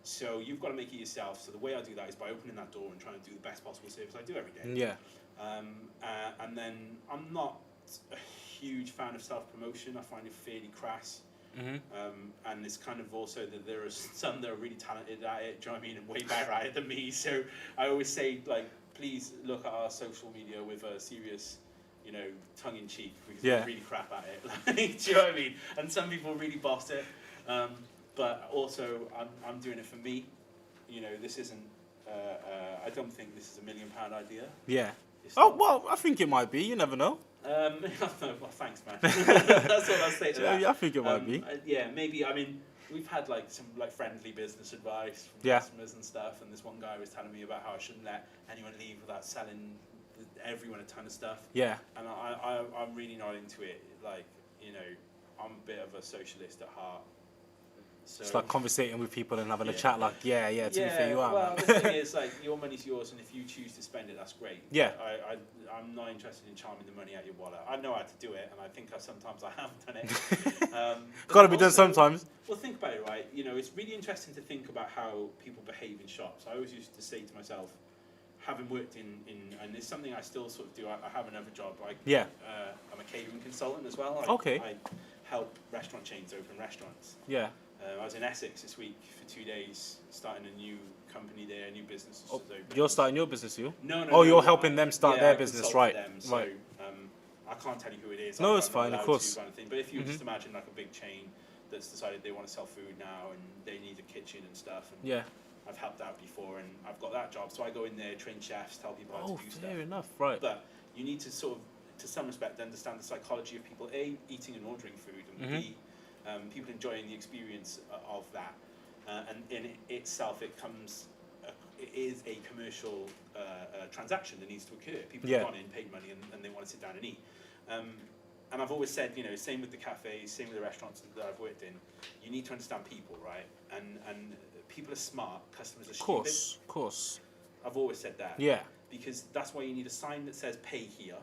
So you've got to make it yourself. So the way I do that is by opening that door and trying to do the best possible service I do every day.
Yeah.
And then I'm not a huge fan of self-promotion. I find it fairly crass. And it's kind of also that there are some that are really talented at it, do you know what I mean, and way better at it than me. So I always say, like, please look at our social media with a serious, tongue-in-cheek, because we're really crap at it. Like, do you know what I mean? And some people really boss it. But also, I'm doing it for me. This isn't, I don't think this is £1 million idea.
Yeah.
It's
Oh,
not.
well, I think it might be. You never know.
Well, thanks, man. That's what I'll say to that.
Yeah, I think it might be.
Yeah, maybe. I mean, we've had some friendly business advice from
Yeah.
customers and stuff, and this one guy was telling me about how I shouldn't let anyone leave without selling everyone a ton of stuff.
Yeah.
And I'm really not into it. Like, I'm a bit of a socialist at heart. So,
It's like conversating with people and having a chat like, to be fair, you are,
well,
man.
the thing is, your money's yours, and if you choose to spend it, that's great.
Yeah.
I'm not interested in charming the money out of your wallet. I know how to do it, and I think sometimes I have done it.
Got to be done sometimes.
Well, think about it, right? It's really interesting to think about how people behave in shops. I always used to say to myself, having worked in and it's something I still sort of do. I have another job. I'm a catering consultant as well. I help restaurant chains open restaurants.
Yeah.
I was in Essex this week for 2 days, starting a new company there, a new business.
You're starting your business, you?
No.
Oh, you're helping them start their
I
business,
consult
right?
for them, so,
Right.
I can't tell you who it is.
No,
I'm
it's
not
fine, of
allowed
course.
to, kind of thing. But if you just imagine like a big chain that's decided they want to sell food now and they need a kitchen and stuff. And
Yeah.
I've helped out before, and I've got that job, so I go in there, train chefs, tell people how to do stuff.
Fair enough, right.
But you need to sort of, to some respect, understand the psychology of people, A, eating and ordering food, and B, people enjoying the experience of that. And in itself, it is a commercial transaction that needs to occur. People have gone in, paid money, and they want to sit down and eat. And I've always said, same with the cafes, same with the restaurants that I've worked in, you need to understand people, right? And people are smart, customers are stupid.
Of course.
I've always said that.
Yeah.
Because that's why you need a sign that says pay here.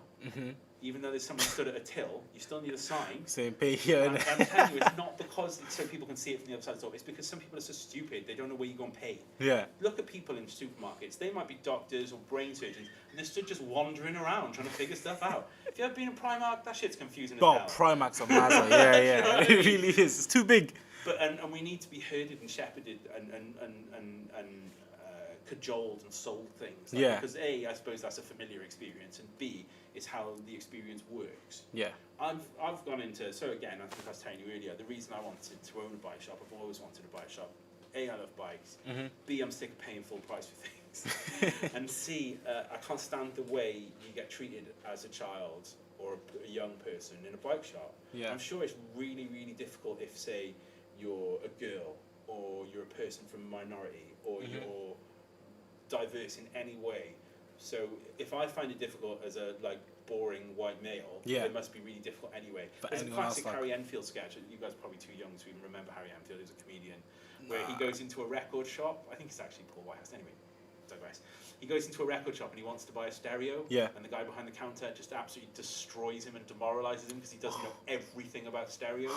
Even though there's someone stood at a till, you still need a sign.
Saying pay here.
And I'm telling you, it's not because so people can see it from the other side of the door. It's because some people are so stupid, they don't know where you go and pay.
Yeah.
Look at people in supermarkets. They might be doctors or brain surgeons, and they're still just wandering around trying to figure stuff out. If you ever been in Primark, that shit's confusing as hell.
Primark's a mazza. Yeah.
You know what I
It
mean?
really is. It's too big.
But and we need to be herded and shepherded and cajoled and sold things. Because A, I suppose that's a familiar experience, and B, is how the experience works.
Yeah.
I've gone into, so again, I think I was telling you earlier, the reason I wanted to own a bike shop, I've always wanted a bike shop. A, I love bikes. B, I'm sick of paying full price for things. And C, I can't stand the way you get treated as a child or a young person in a bike shop.
Yeah.
I'm sure it's really, really difficult if, say, you're a girl or you're a person from a minority or you're diverse in any way. So if I find it difficult as a boring white male, it must be really difficult anyway. There's a classic Harry Enfield sketch. You guys are probably too young to even remember Harry Enfield. He was a comedian where he goes into a record shop. I think it's actually Paul Whitehouse. Anyway, digress. he goes into a record shop and he wants to buy a stereo.
Yeah.
And the guy behind the counter just absolutely destroys him and demoralizes him because he doesn't know everything about stereos.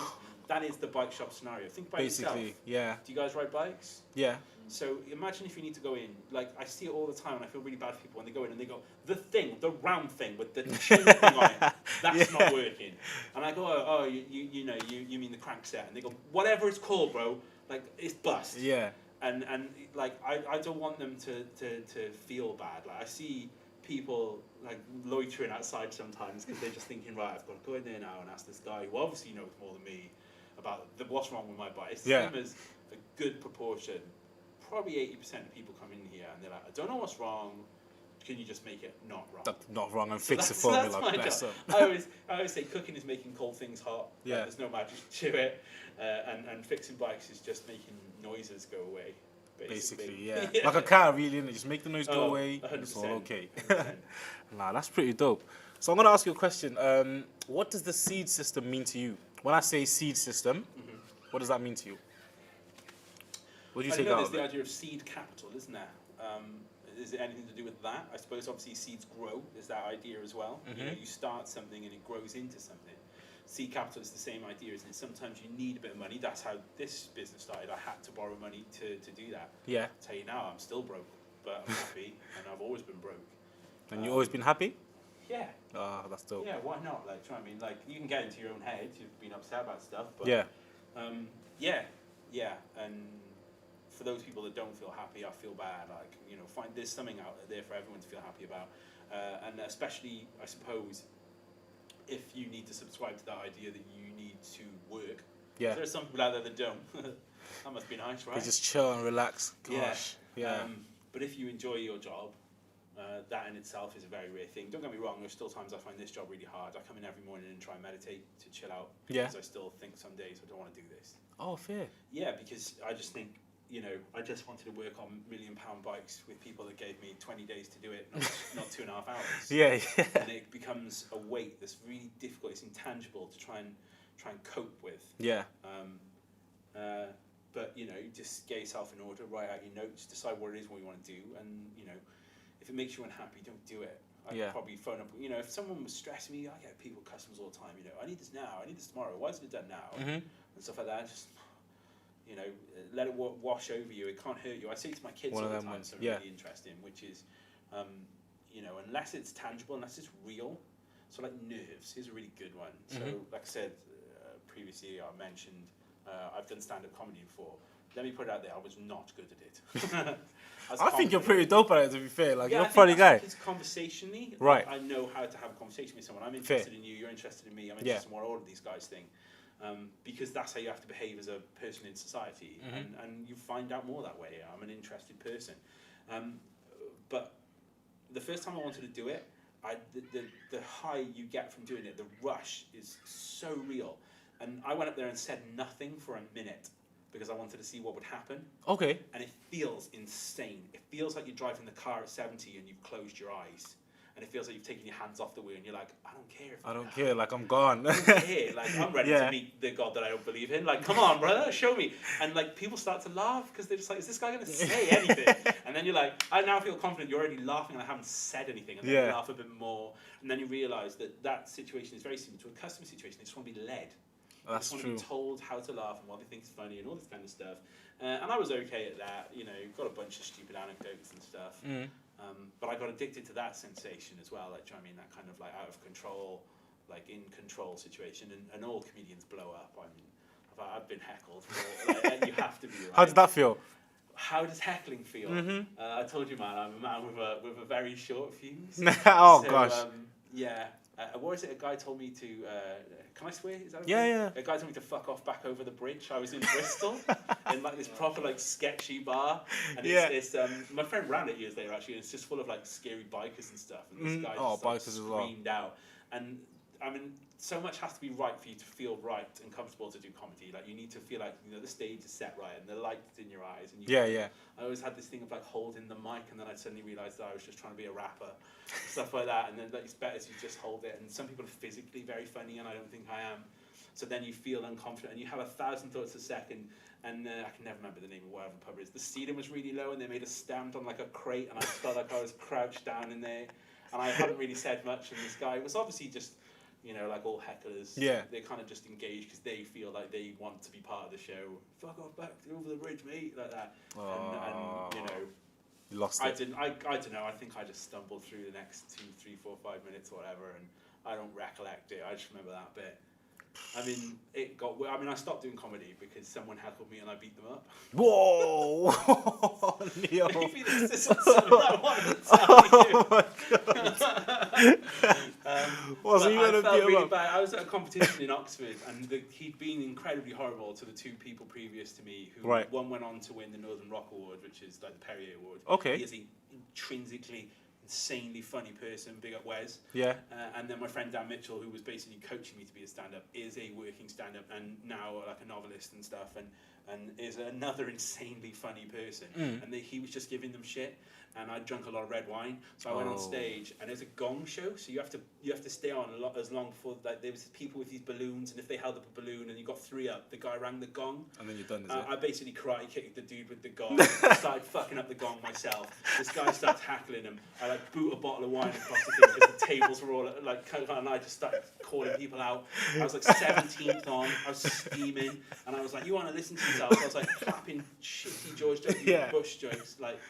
That is the bike shop scenario. Think about yourself.
Basically, yeah.
Do you guys ride bikes?
Yeah.
So imagine if you need to go in, like I see it all the time, and I feel really bad for people when they go in and they go, the round thing with the chain thing on it, that's not working. And I go, you mean the crankset? And they go, whatever it's called, bro, like it's bust.
Yeah.
And like I don't want them to feel bad. Like I see people like loitering outside sometimes because they're just thinking, right, I've got to go in there now and ask this guy who obviously knows more than me about what's wrong with my bike. It's the same as a good proportion. Probably 80% of people come in here and they're like, I don't know what's wrong. Can you just make it not wrong?
That's not wrong and
So
fix the
that's
formula.
my
Bless
job.
them.
I always say cooking is making cold things hot.
Yeah.
There's no magic to it. And fixing bikes is just making noises go away.
Basically, yeah. Like a car, really, innit? Just make the noise go away.
100%.
It's all okay.
100%.
Nah, that's pretty dope. So I'm gonna ask you a question. What does the seed system mean to you? When I say seed system, what does that mean to you? What do you take out
there's
of
the
it?
idea of seed capital, isn't there? Is it anything to do with that? I suppose obviously seeds grow. There's that idea as well. You know, you start something and it grows into something. Seed capital is the same idea, isn't it? Sometimes you need a bit of money. That's how this business started. I had to borrow money to do that.
Yeah.
I'll tell you now, I'm still broke, but I'm happy, and I've always been broke.
And you've always been happy?
Yeah.
Ah, that's dope.
Yeah, why not? Like, try I mean, like, you can get into your own head. You've been upset about stuff, but
Yeah.
Yeah. And for those people that don't feel happy, I feel bad. Like, you know, there's something out there for everyone to feel happy about, and especially, I suppose, if you need to subscribe to that idea that you need to work.
Yeah.
There are some people out there that don't. That must be nice, right?
They just chill and relax. Gosh. Yeah.
But if you enjoy your job, that in itself is a very rare thing. Don't get me wrong, there's still times I find this job really hard. I come in every morning and try and meditate to chill out.
Yeah.
Because I still think some days I don't want to do this.
Oh, fair.
Yeah, because I just think, you know, I just wanted to work on £1 million bikes with people that gave me 20 days to do it, not 2.5 hours.
Yeah.
And it becomes a weight that's really difficult. It's intangible to try and cope with.
Yeah.
But you know, just get yourself in order, write out your notes, decide what it is what you want to do, and you know, if it makes you unhappy, don't do it. I'd probably phone up. You know, if someone was stressing me, I get people, customers all the time. You know, I need this now. I need this tomorrow. Why isn't it done now? And stuff like that. Just, you know, let it wash over you. It can't hurt you. I say to my kids all the time, something really interesting, which is, you know, unless it's tangible, unless it's real. So like nerves, here's a really good one. So like I said previously, I mentioned I've done stand-up comedy before. Let me put it out there, I was not good at it.
I think you're pretty dope at it, to be fair. Like,
yeah,
you're a funny guy.
It's conversationally.
Right.
I know how to have a conversation with someone. I'm interested in you, you're interested in me, I'm interested in what all of these guys think. Because that's how you have to behave as a person in society. And you find out more that way. I'm an interested person. But the first time I wanted to do it, the high you get from doing it, the rush is so real. And I went up there and said nothing for a minute because I wanted to see what would happen.
Okay.
And it feels insane. It feels like you're driving the car at 70 and you've closed your eyes. And it feels like you've taken your hands off the wheel and you're like, I don't care.
I don't care. Like, I'm gone.
I don't care. Like, I'm ready to meet the God that I don't believe in. Like, come on, brother, show me. And like, people start to laugh because they're just like, is this guy going to say anything? And then you're like, I now feel confident you're already laughing and I haven't said anything. And then you laugh a bit more. And then you realise that situation is very similar to a customer situation. They just want to be led.
That's
true.
true.
To be told how to laugh and what they think is funny and all this kind of stuff. And I was okay at that. You know, got a bunch of stupid anecdotes and stuff. But I got addicted to that sensation as well. Like, do you know what I mean? That kind of like out of control, like in control situation. And all comedians blow up. I mean, I've been heckled. And you have to be. Right?
How did that feel?
How does heckling feel? I told you, man. I'm a man with a very short fuse.
Gosh.
Yeah. What was it? A guy told me to. Can I swear? Is that okay?
Yeah.
A guy told me to fuck off back over the bridge. I was in Bristol, in like this proper like sketchy bar, and it's my friend ran it years later actually. And it's just full of like scary bikers and stuff. And this guy just like, screamed out. And I mean, so much has to be right for you to feel right and comfortable to do comedy. Like you need to feel like the stage is set right and the light's in your eyes. And I always had this thing of like holding the mic, and then I suddenly realised that I was just trying to be a rapper, stuff like that. And then like, it's better to just hold it. And some people are physically very funny, and I don't think I am. So then you feel unconfident and you have 1,000 thoughts a second. And I can never remember the name of whatever the pub is. The ceiling was really low and they made us stand on like a crate and I felt like I was crouched down in there. And I hadn't really said much, and this guy was obviously just, you know, like all hecklers.
Yeah.
They kind of just engage because they feel like they want to be part of the show. Fuck off back over the bridge, mate, like that. And you know,
you lost
I
it.
don't know. I think I just stumbled through the next 2, 3, 4, 5 minutes or whatever, and I don't recollect it. I just remember that bit. I mean, I stopped doing comedy because someone heckled me and I beat them up.
Whoa! Leo.
Maybe this isn't something I wanted to tell you.
Oh my God. Well, so you
I
went
felt
to
really bad. I was at a competition in Oxford, and he'd been incredibly horrible to the 2 people previous to me. Who
Right.
One went on to win the Northern Rock Award, which is like the Perrier Award.
Okay.
He is an intrinsically insanely funny person, big up Wes.
Yeah.
And then my friend Dan Mitchell, who was basically coaching me to be a stand-up, is a working stand-up and now like a novelist and stuff, and is another insanely funny person. And he was just giving them shit, and I drank a lot of red wine, so I went on stage, and it was a gong show, so you have to stay on as long for like there was people with these balloons, and if they held up a balloon and you got 3 up, the guy rang the gong,
And then you're done, is it?
I basically karate kicked the dude with the gong. Started fucking up the gong myself. This guy starts hackling him. I like boot a bottle of wine across the thing because the tables were all like, and I just started calling people out. I was like 17th on. I was steaming, and I was like, "You want to listen to yourself?" I was like clapping shitty George W. Bush jokes, like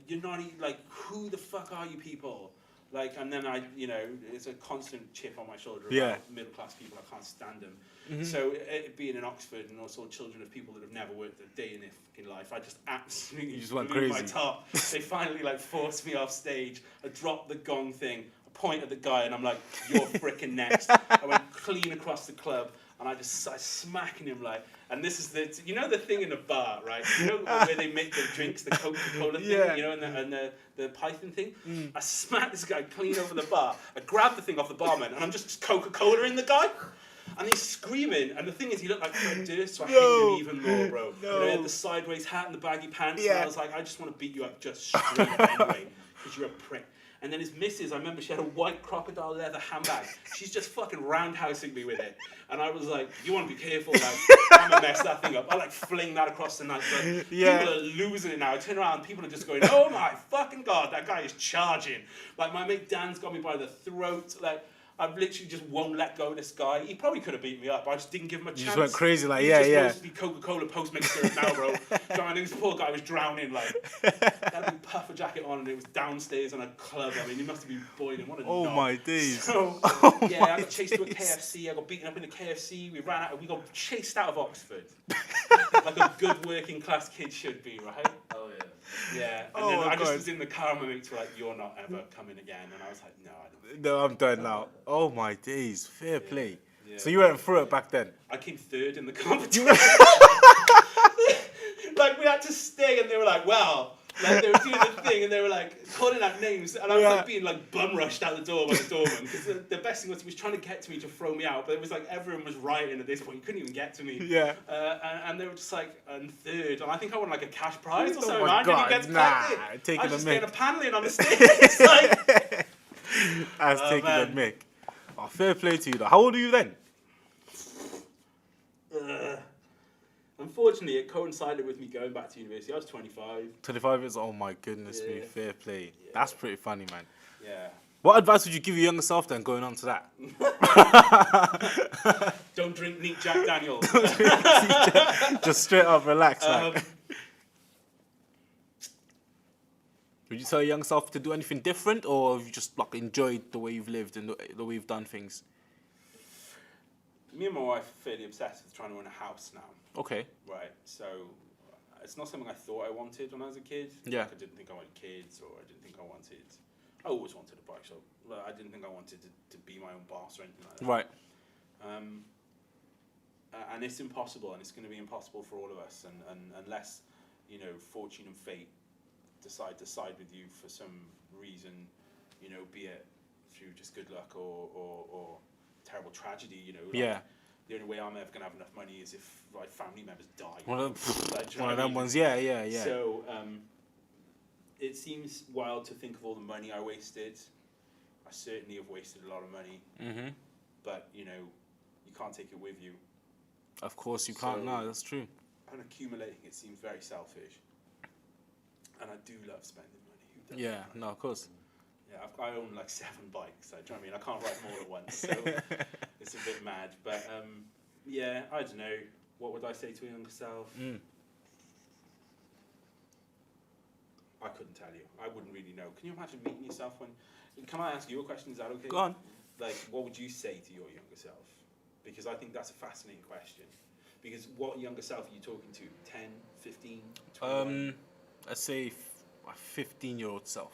you're not like, who the fuck are you people? Like, and then it's a constant chip on my shoulder about middle class people. I can't stand them. So being in Oxford and also children of people that have never worked a day in their fucking life, I just absolutely
went
blew
crazy.
my top. They finally like forced me off stage. I dropped the gong thing. I point at the guy and I'm like, "You're frickin' next." I went clean across the club. And I started smacking him like, and this is the thing in a bar, right? You know where they make the drinks, the Coca-Cola thing, you know, and the Python thing? I smacked this guy clean over the bar. I grabbed the thing off the barman, and I'm just Coca-Cola-ing the guy. And he's screaming, and the thing is, he looked like Fred Durst, so I hated him even more, bro. You know, he had the sideways hat and the baggy pants, and I was like, I just want to beat you up just straight anyway, because you're a prick. And then his missus, I remember she had a white crocodile leather handbag. She's just fucking roundhousing me with it. And I was like, you want to be careful, like, I'm going to mess that thing up. I like fling that across the night. Like, people are losing it now. I turn around, people are just going, oh my fucking God, that guy is charging. Like, my mate Dan's got me by the throat. Like, I literally just won't let go of this guy. He probably could have beat me up. I just didn't give him a chance.
You just went crazy, like,
He's
yeah.
just supposed to be Coca-Cola post-mixer now, bro. And this poor guy was drowning, like. Had a big puffer jacket on, and it was downstairs in a club. I mean, he must have been boiling. What a knob.
My days.
So, I got chased to a KFC. I got beaten up in the KFC. We got chased out of Oxford. Like a good working class kid should be, right?
Oh, yeah.
Yeah, and then I just was in the car and my mates were like, "You're not ever coming again," and I was like, "No, I don't."
No, I'm done now. Oh my days, fair play.
Yeah.
So you went through it back then?
I came 3rd in the competition. Like we had to stay, and they were like, "Well," like they were doing the thing, and they were like calling out names, and I was like being like bum rushed out the door by the doorman because the best thing was he was trying to get to me to throw me out, but it was like everyone was rioting at this point. You couldn't even get to me.
Yeah.
And they were just like, and 3rd, and I think I won like a cash prize or
Oh
something.
my
I didn't
God,
get
nah, taking
I was
the
just
mick.
getting a paneling on the stage. It's like,
I was taking
man.
the mick. Oh, fair play to you though. How old are you then?
unfortunately, it coincided with me going back to university. I was 25.
25 years? Oh my goodness me, fair play.
Yeah.
That's pretty funny, man.
Yeah.
What advice would you give your younger self then going on to that?
Don't drink neat Jack Daniels.
Just straight up relax. Like. Would you tell your young self to do anything different, or have you just like enjoyed the way you've lived and the way you've done things?
Me and my wife are fairly obsessed with trying to own a house now.
Okay.
Right. So it's not something I thought I wanted when I was a kid.
Yeah.
Like I didn't think I wanted kids, or I didn't think I wanted. I always wanted a bike shop, but I didn't think I wanted to be my own boss or anything like that.
Right.
And it's impossible, and it's going to be impossible for all of us, and unless, you know, fortune and fate decide to side with you for some reason, you know, be it through just good luck or terrible tragedy, you know. Like,
Yeah.
The only way I'm ever going to have enough money is if like family members die.
One of
Like, do you know
one of
what I
them
mean?
ones. Yeah, yeah, yeah.
So it seems wild to think of all the money I wasted. I certainly have wasted a lot of money.
Mm-hmm.
But, you know, you can't take it with you.
Of course you can't.
So-
No, that's true.
And accumulating it seems very selfish. And I do love spending money. Who doesn't?
Yeah, no, of course.
Yeah, I own like 7 bikes. So, do you know what I mean? I can't ride them all at once, so it's a bit mad. But yeah, I don't know. What would I say to a younger self? I couldn't tell you. I wouldn't really know. Can you imagine meeting yourself when? Can I ask you a question? Is that okay?
Go on.
Like, what would you say to your younger self? Because I think that's a fascinating question. Because what younger self are you talking to? 10, 15, 21?
Let's say my 15-year-old self.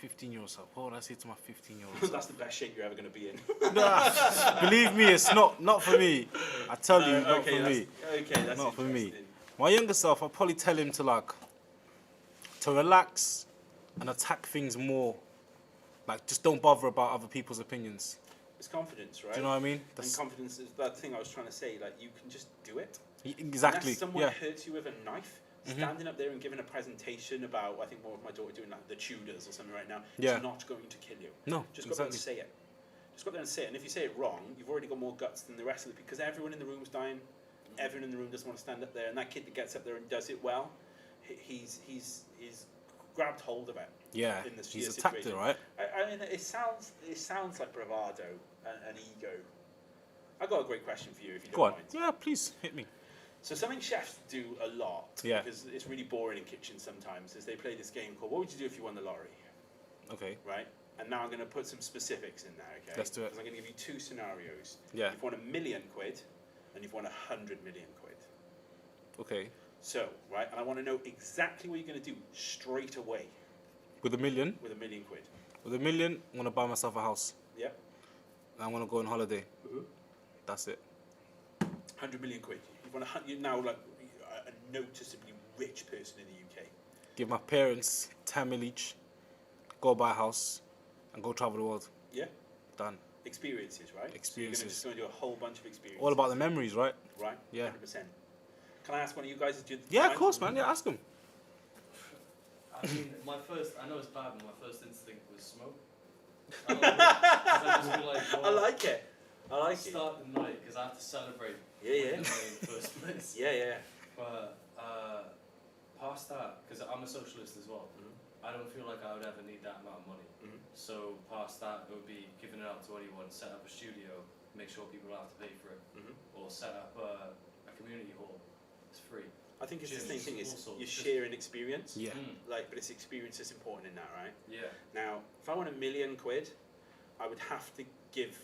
15-year-old self. What would I say to my 15-year-old self?
That's the best shape you're ever going to be in.
Nah, believe me, it's not for me. I tell you, not
okay,
for me.
Okay, that's
Not for me.
interesting.
My younger self, I'd probably tell him to relax and attack things more. Like, just don't bother about other people's opinions.
It's confidence, right?
Do you know what I mean?
And confidence is that thing I was trying to say. Like, you can just do it.
Exactly.
Unless someone
Yeah.
hurts you with a knife, standing up there and giving a presentation about, I think what my daughter doing, like the Tudors or something right now,
Yeah.
it's not going to kill you.
No,
Just go there and
exactly.
say it. Just go there and say it. And if you say it wrong, you've already got more guts than the rest of it, because everyone in the room's dying. Everyone in the room doesn't want to stand up there, and that kid that gets up there and does it well, he's grabbed hold of it.
Yeah,
In this
he's
situation.
attacked it, right?
I mean, it sounds like bravado and ego. I've got a great question for you, if you
Go
don't
on.
mind.
Yeah, please, hit me.
So something chefs do a lot,
Yeah.
because it's really boring in kitchens sometimes, is they play this game called, what would you do if you won the lottery,
Okay.
right? And now I'm going to put some specifics in there, okay?
Let's do it.
Because I'm going to give you 2 scenarios.
Yeah.
You've won £1 million and you've won 100 million quid.
Okay.
So, right, and I want to know exactly what you're going to do straight away
With $1 million?
with £1 million.
With $1 million, I'm gonna buy myself a house.
Yep.
And I'm gonna go on holiday. That's it.
100 million quid. You're now like a noticeably rich person in the UK.
Give my parents 10 mil each. Go buy a house, and go travel the world.
Yeah.
Done.
Experiences, right?
Experiences.
So you're just going to do a whole bunch of experiences.
All about the memories, right?
Right?
Yeah.
100%. Can I ask one of you guys?
Yeah, of course, man. Yeah, ask them.
I mean, I know it's bad, but my first instinct was smoke. I don't know, 'cause I just feel like,
I
well,
like it. I like it.
start the night, because I have to celebrate
Yeah, yeah.
winning in the first place.
Yeah, yeah.
But past that, because I'm a socialist as well, I don't feel like I would ever need that amount of money. So past that, it would be giving it out to anyone, set up a studio, make sure people don't have to pay for it, or set up a community hall. It's free.
I think it's the
Just
same thing. It's
also-
you're
just-
sharing experience.
Yeah.
Like, but it's experience that's important in that, right?
Yeah.
Now, if I won £1 million, I would have to give,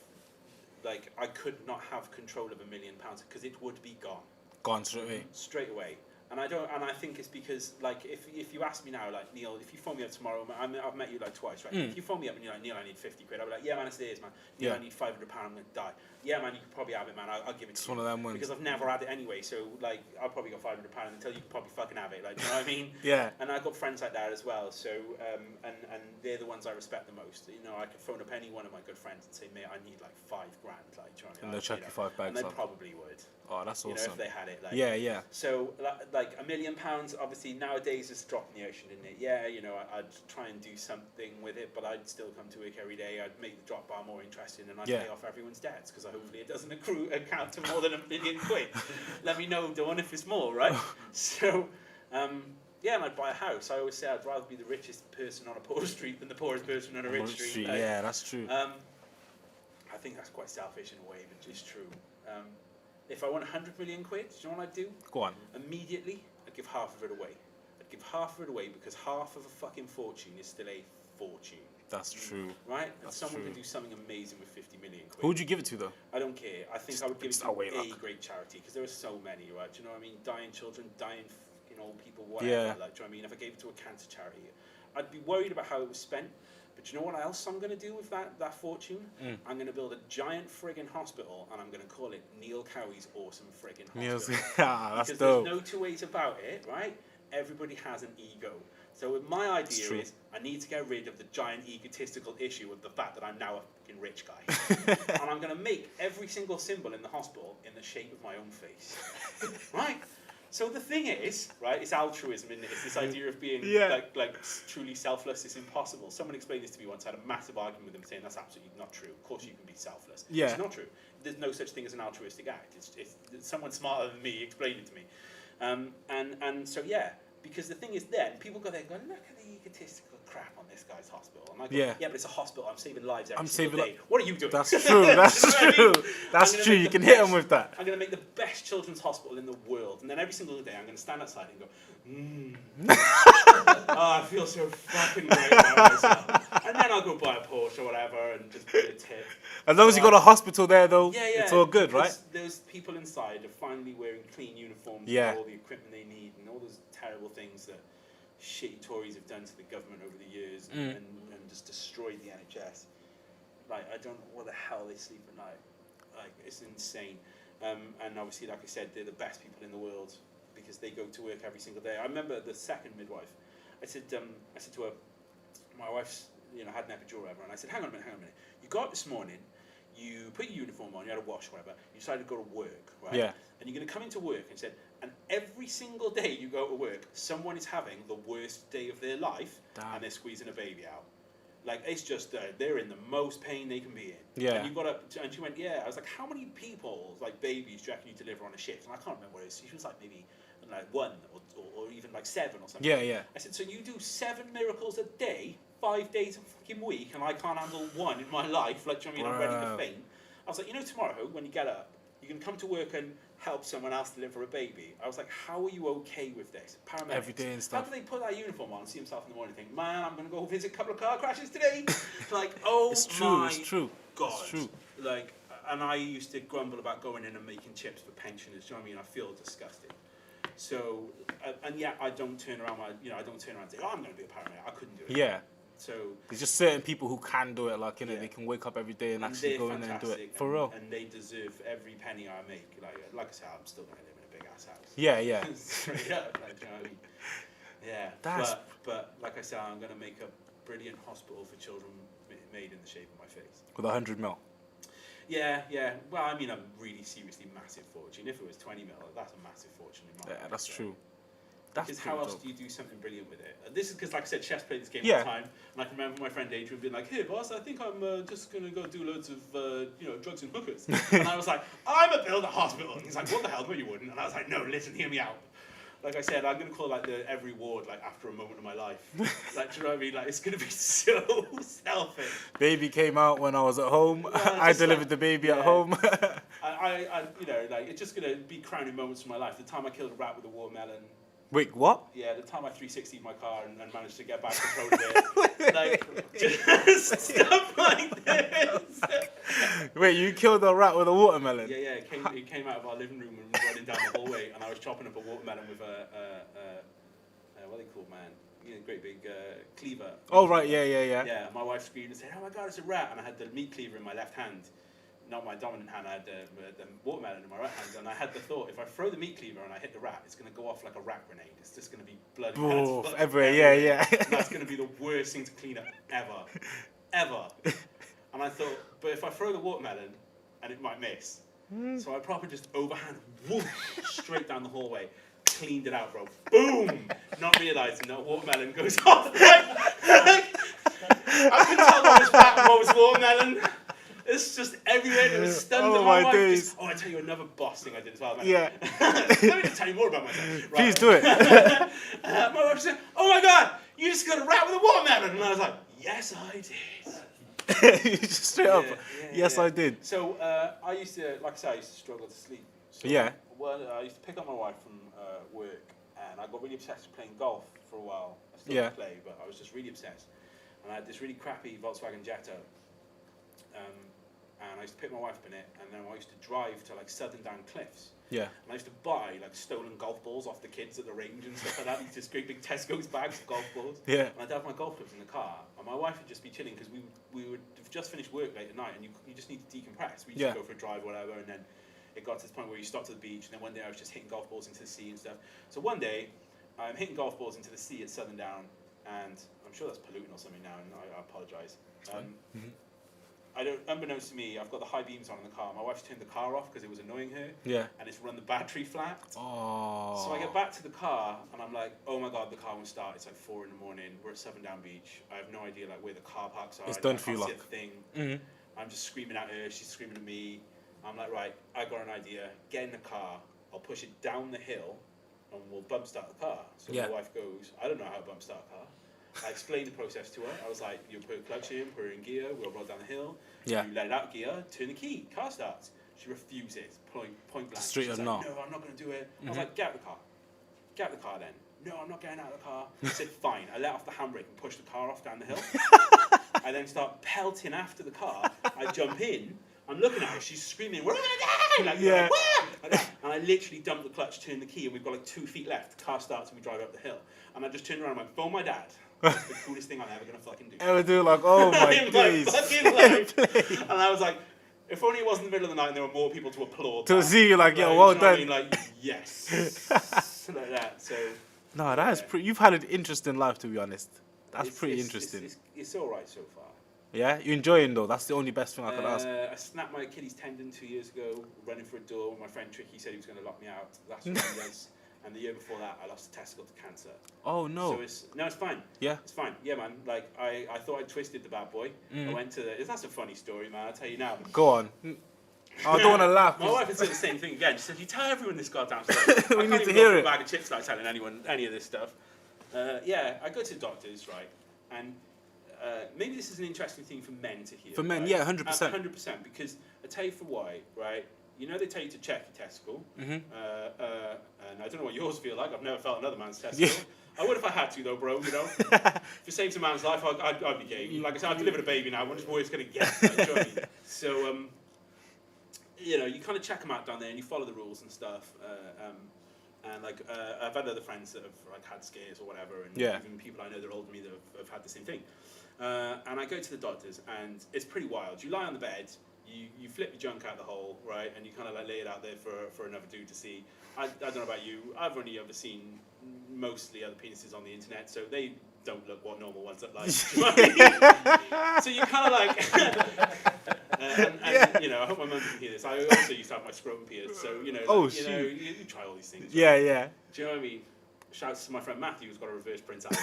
like, I could not have control of £1 million because it would be gone
Gone straight away.
straight away. And I think it's because, like, if you ask me now, like, Neil, if you phone me up tomorrow, I've met you like twice, right? If you phone me up and you're like, Neil, I need 50 quid, I'll be like, yeah, man, it's theirs, man. Neil,
Yeah.
I need £500, I'm going to die. Yeah, man, you can probably have it, man, I'll give it
It's
to you.
one of them ones.
Because I've never had it anyway, so, like, I've probably got £500 until you can probably fucking have it, like, you know what I mean?
Yeah.
And I've got friends like that as well, so, and they're the ones I respect the most. You know, I could phone up any one of my good friends and say, mate, I need like £5 grand, like, do you know what I mean?
And they'll chuck you 5
And
bags
they
up.
probably would,
Oh, that's
you know,
awesome.
if they had it. Like,
Yeah, yeah.
so, like, £1 million, obviously, nowadays is a drop in the ocean, isn't it? Yeah, you know, I'd try and do something with it, but I'd still come to work every day. I'd make the drop bar more interesting, and I'd
Yeah.
pay off everyone's debts, because hopefully it doesn't account to more than £1 million. Let me know, Dawn, if it's more, right? So, yeah, and I'd buy a house. I always say I'd rather be the richest person on a poor street than the poorest person on a rich street. Like,
Yeah, that's true.
I think that's quite selfish in a way, but it's true. If I won 100 million quid, do you know what I'd do?
Go on.
Immediately, I'd give half of it away. I'd give half of it away because half of a fucking fortune is still a fortune,
That's true.
right? And
That's
someone
true.
can do something amazing with 50 million quid.
Who would you give it to, though?
I don't care. I think I would give it
Just
to
away,
a
look.
great charity because there are so many, right? Do you know what I mean? Dying children, dying fucking old people, whatever.
Yeah.
Like, do you know what I mean? If I gave it to a cancer charity, I'd be worried about how it was spent. But you know what else I'm going to do with that fortune? I'm going to build a giant friggin' hospital and I'm going to call it Neil Cowie's Awesome Friggin' Hospital.
Neil's, that's
Because
dope.
there's no two ways about it, right? Everybody has an ego. So my idea
true.
is I need to get rid of the giant egotistical issue of the fact that I'm now a fucking rich guy. And I'm going to make every single symbol in the hospital in the shape of my own face. Right? So the thing is, right, it's altruism, isn't it? It's this idea of being like truly selfless. It's impossible. Someone explained this to me once. I had a massive argument with them saying that's absolutely not true. Of course you can be selfless.
Yeah.
It's not true. There's no such thing as an altruistic act. It's someone smarter than me explained it to me. And so, yeah, because the thing is then, people go there and go, look at the egotistical crap on this guy's hospital. And I go, yeah, but it's a hospital. I'm saving lives every single day. What are you doing?
That's true. That's true. That's true. You can hit them with that.
I'm going to make the best children's hospital in the world. And then every single day I'm going to stand outside and go, I feel so fucking great about myself. And then I'll go buy a Porsche or whatever and just pay a tip.
As long as you got a hospital there, though,
yeah,
it's all good, right?
Those people inside are finally wearing clean uniforms
Yeah.
and all the equipment they need and all those terrible things that shitty Tories have done to the government over the years and just destroyed the NHS. Like, I don't know what the hell they sleep at night. Like, it's insane. And obviously, like I said, they're the best people in the world because they go to work every single day. I remember the second midwife. I said to her, my wife's, had an epidural or whatever, and I said, hang on a minute. You got up this morning, you put your uniform on, you had a wash or whatever, you decided to go to work, right?
Yeah.
And you're going to come into work and said, and every single day you go to work, someone is having the worst day of their life, and they're squeezing a baby out. Like, it's just, they're in the most pain they can be in.
Yeah.
And you got up, and she went, yeah. I was like, how many people, like babies, do you reckon you deliver on a shift? And I can't remember what it is. She was like, maybe like 1 or even like 7 or something.
Yeah.
I said, so you do 7 miracles a day, 5 days a fucking week, and I can't handle 1 in my life? Like, do you know what I mean? I'm ready to faint. I was like, tomorrow when you get up, you can come to work and help someone else deliver a baby. I was like, how are you okay with this? Paramedics.
Every day and stuff.
How do they put that uniform on and see himself in the morning and think, man, I'm going to go visit a couple of car crashes today? Like, oh
It's true.
my
It's true.
God.
It's true.
Like, and I used to grumble about going in and making chips for pensioners. Do you know what I mean? I feel disgusting. So, and yet I don't turn around and say, oh, I'm going to be a paramedic. I couldn't do it.
Yeah.
So
there's just certain people who can do it, like, they can wake up every day and actually go in there and do it. For real.
And they deserve every penny I make. Like I said, I'm still going to live in a big ass house.
Yeah.
Straight up, like, do you know what I mean? Yeah. But like I said, I'm going to make a brilliant hospital for children made in the shape of my face.
With 100 mil.
Yeah. Well, I mean, a really seriously massive fortune. If it was 20 mil, that's a massive fortune in my life.
That's true.
Because how else do you do something brilliant with it? This is because, like I said, chefs play this game all the time. And I can remember my friend Adrian being like, "Hey, boss, I think I'm just going to go do loads of, drugs and hookers." And I was like, "I'm a build a hospital." And he's like, "What the hell? No, you wouldn't." And I was like, "No, listen, hear me out." Like I said, I'm going to call like every ward like after a moment of my life. Like, do you know what I mean? Like, it's going to be so selfish.
Baby came out when I was at home. I delivered the baby at home.
I it's just going to be crowning moments of my life. The time I killed a rat with a watermelon.
Wait, what?
Yeah, the time I 360'd my car and managed to get back control of it. Like, just stuff like this.
Wait, you killed a rat with a watermelon?
Yeah, it came out of our living room and was running down the hallway, and I was chopping up a watermelon with what are they called, man? Great big cleaver.
Oh, right, yeah.
Yeah, my wife screamed and said, "Oh my God, it's a rat!" And I had the meat cleaver in my left hand. Not my dominant hand, I had the watermelon in my right hand, and I had the thought, if I throw the meat cleaver and I hit the rat, it's going to go off like a rat grenade. It's just going to be blood
everywhere. Yeah.
And that's going to be the worst thing to clean up ever. And I thought, but if I throw the watermelon, and it might miss, so I probably just overhand, whoosh, straight down the hallway, cleaned it out, bro. Boom! Not realising that watermelon goes off. I couldn't tell what was rat and what was watermelon. It's just everywhere. It was stunned.
Oh, my days.
I tell you another boss thing I did as well, man.
Yeah.
Let me just tell you more about myself. Right.
Please do it.
My wife said, "Oh my God, you just got a rat with a watermelon," and I was like, "Yes, I did."
You just straight up. Yes, I did.
So I used to, like I said, I used to struggle to sleep. So, I used to pick up my wife from work, and I got really obsessed with playing golf for a while. I still play, but I was just really obsessed. And I had this really crappy Volkswagen Jetta. And I used to pick my wife up in it, and then I used to drive to like Southern Down Cliffs.
Yeah.
And I used to buy like stolen golf balls off the kids at the range and stuff like that. These just great big Tesco's bags of golf balls.
Yeah.
And I'd have my golf clubs in the car, and my wife would just be chilling because we would have just finished work late at night, and you just need to decompress. We just go for a drive or whatever, and then it got to this point where you stopped at the beach, and then one day I was just hitting golf balls into the sea and stuff. So one day, I'm hitting golf balls into the sea at Southern Down, and I'm sure that's polluting or something now, and I apologise. unbeknownst to me, I've got the high beams on in the car. My wife's turned the car off because it was annoying her.
Yeah.
And it's run the battery flat.
Oh.
So I get back to the car and I'm like, oh my god, the car won't start. It's like 4 a.m. We're at Southern Beach. I have no idea like where the car parks are.
It's done
I
for you,
can't see
like.
a thing.
Mm-hmm.
I'm just screaming at her. She's screaming at me. I'm like, right, I got an idea. Get in the car. I'll push it down the hill and we'll bump start the car. So
Yeah.
my wife goes, I don't know how to bump start a car. I explained the process to her. I was like, you put a clutch in, put her in gear, we'll roll down the hill.
Yeah.
You let it out of gear, turn the key, car starts. She refuses, point blank.
Straight
She's
up
like,
no.
no, I'm not going to do it. I was like, get out of the car. Get out of the car then. No, I'm not getting out of the car. I said, fine. I let off the handbrake and pushed the car off down the hill. I then start pelting after the car. I jump in. I'm looking at her. She's screaming, what am I doing? Like,
Yeah.
like that. And I literally dump the clutch, turn the key, and we've got like 2 feet left. The car starts and we drive up the hill. And I just turned around and went, phone my dad. That's the coolest thing I'm ever going to fucking do.
Ever do like, oh my
In
days.
my fucking life. And I was like, if only it wasn't the middle of the night and there were more people to applaud.
To
that.
see you like,
Like,
yeah, well
you know what I
done.
mean? Like, yes. Like that. So
No, that is
Yeah.
pretty. You've had an interesting life, to be honest. That's
it's-
pretty
it's-
interesting.
It's all right so far.
Yeah, you're enjoying though. That's the only best thing I could ask.
I snapped my Achilles tendon 2 years ago running for a door when my friend Tricky said he was going to lock me out. That's what he was. And the year before that, I lost a testicle to cancer.
Oh no.
So it's fine.
Yeah.
It's fine. Yeah, man. Like I thought I twisted the bad boy. I went to that's a funny story, man. I'll tell you now.
Go on. I don't want to laugh.
My wife had said the same thing again. She said, "You tell everyone this goddamn story."
We
I can't
need
even
to
go
hear
for
it.
a bag of chips without telling anyone any of this stuff. Yeah, I go to the doctors, right, and maybe this is an interesting thing for men to hear.
For men,
right?
yeah, 100%.
100%, because I tell you for why, right? You know they tell you to check your testicle, and I don't know what yours feel like. I've never felt another man's testicle.
Yeah.
I would if I had to, though, bro. You know, if it saves a man's life, I'd be game. Like I said, I've delivered a baby now. What is more it's going to get? Like, do you know what I mean? So, you know, you kind of check them out down there, and you follow the rules and stuff. And like, I've had other friends that have like had scares or whatever, and
Yeah.
even people I know that are older than me that have had the same thing. And I go to the doctors, and it's pretty wild. You lie on the bed, you flip your junk out the hole, right, and you kind of like lay it out there for another dude to see. I don't know about you. I've only ever seen mostly other penises on the internet, so they don't look what normal ones look like. Do you know what I mean? So you kind of like, and you know, I hope my mum can hear this. I also used to have my scrotum pierced, so you know, like,
Oh,
you know,
shoot.
you try all these things. Right?
Yeah, yeah.
Do you know what I mean? Shouts to my friend Matthew, who's got a reverse Prince Albert.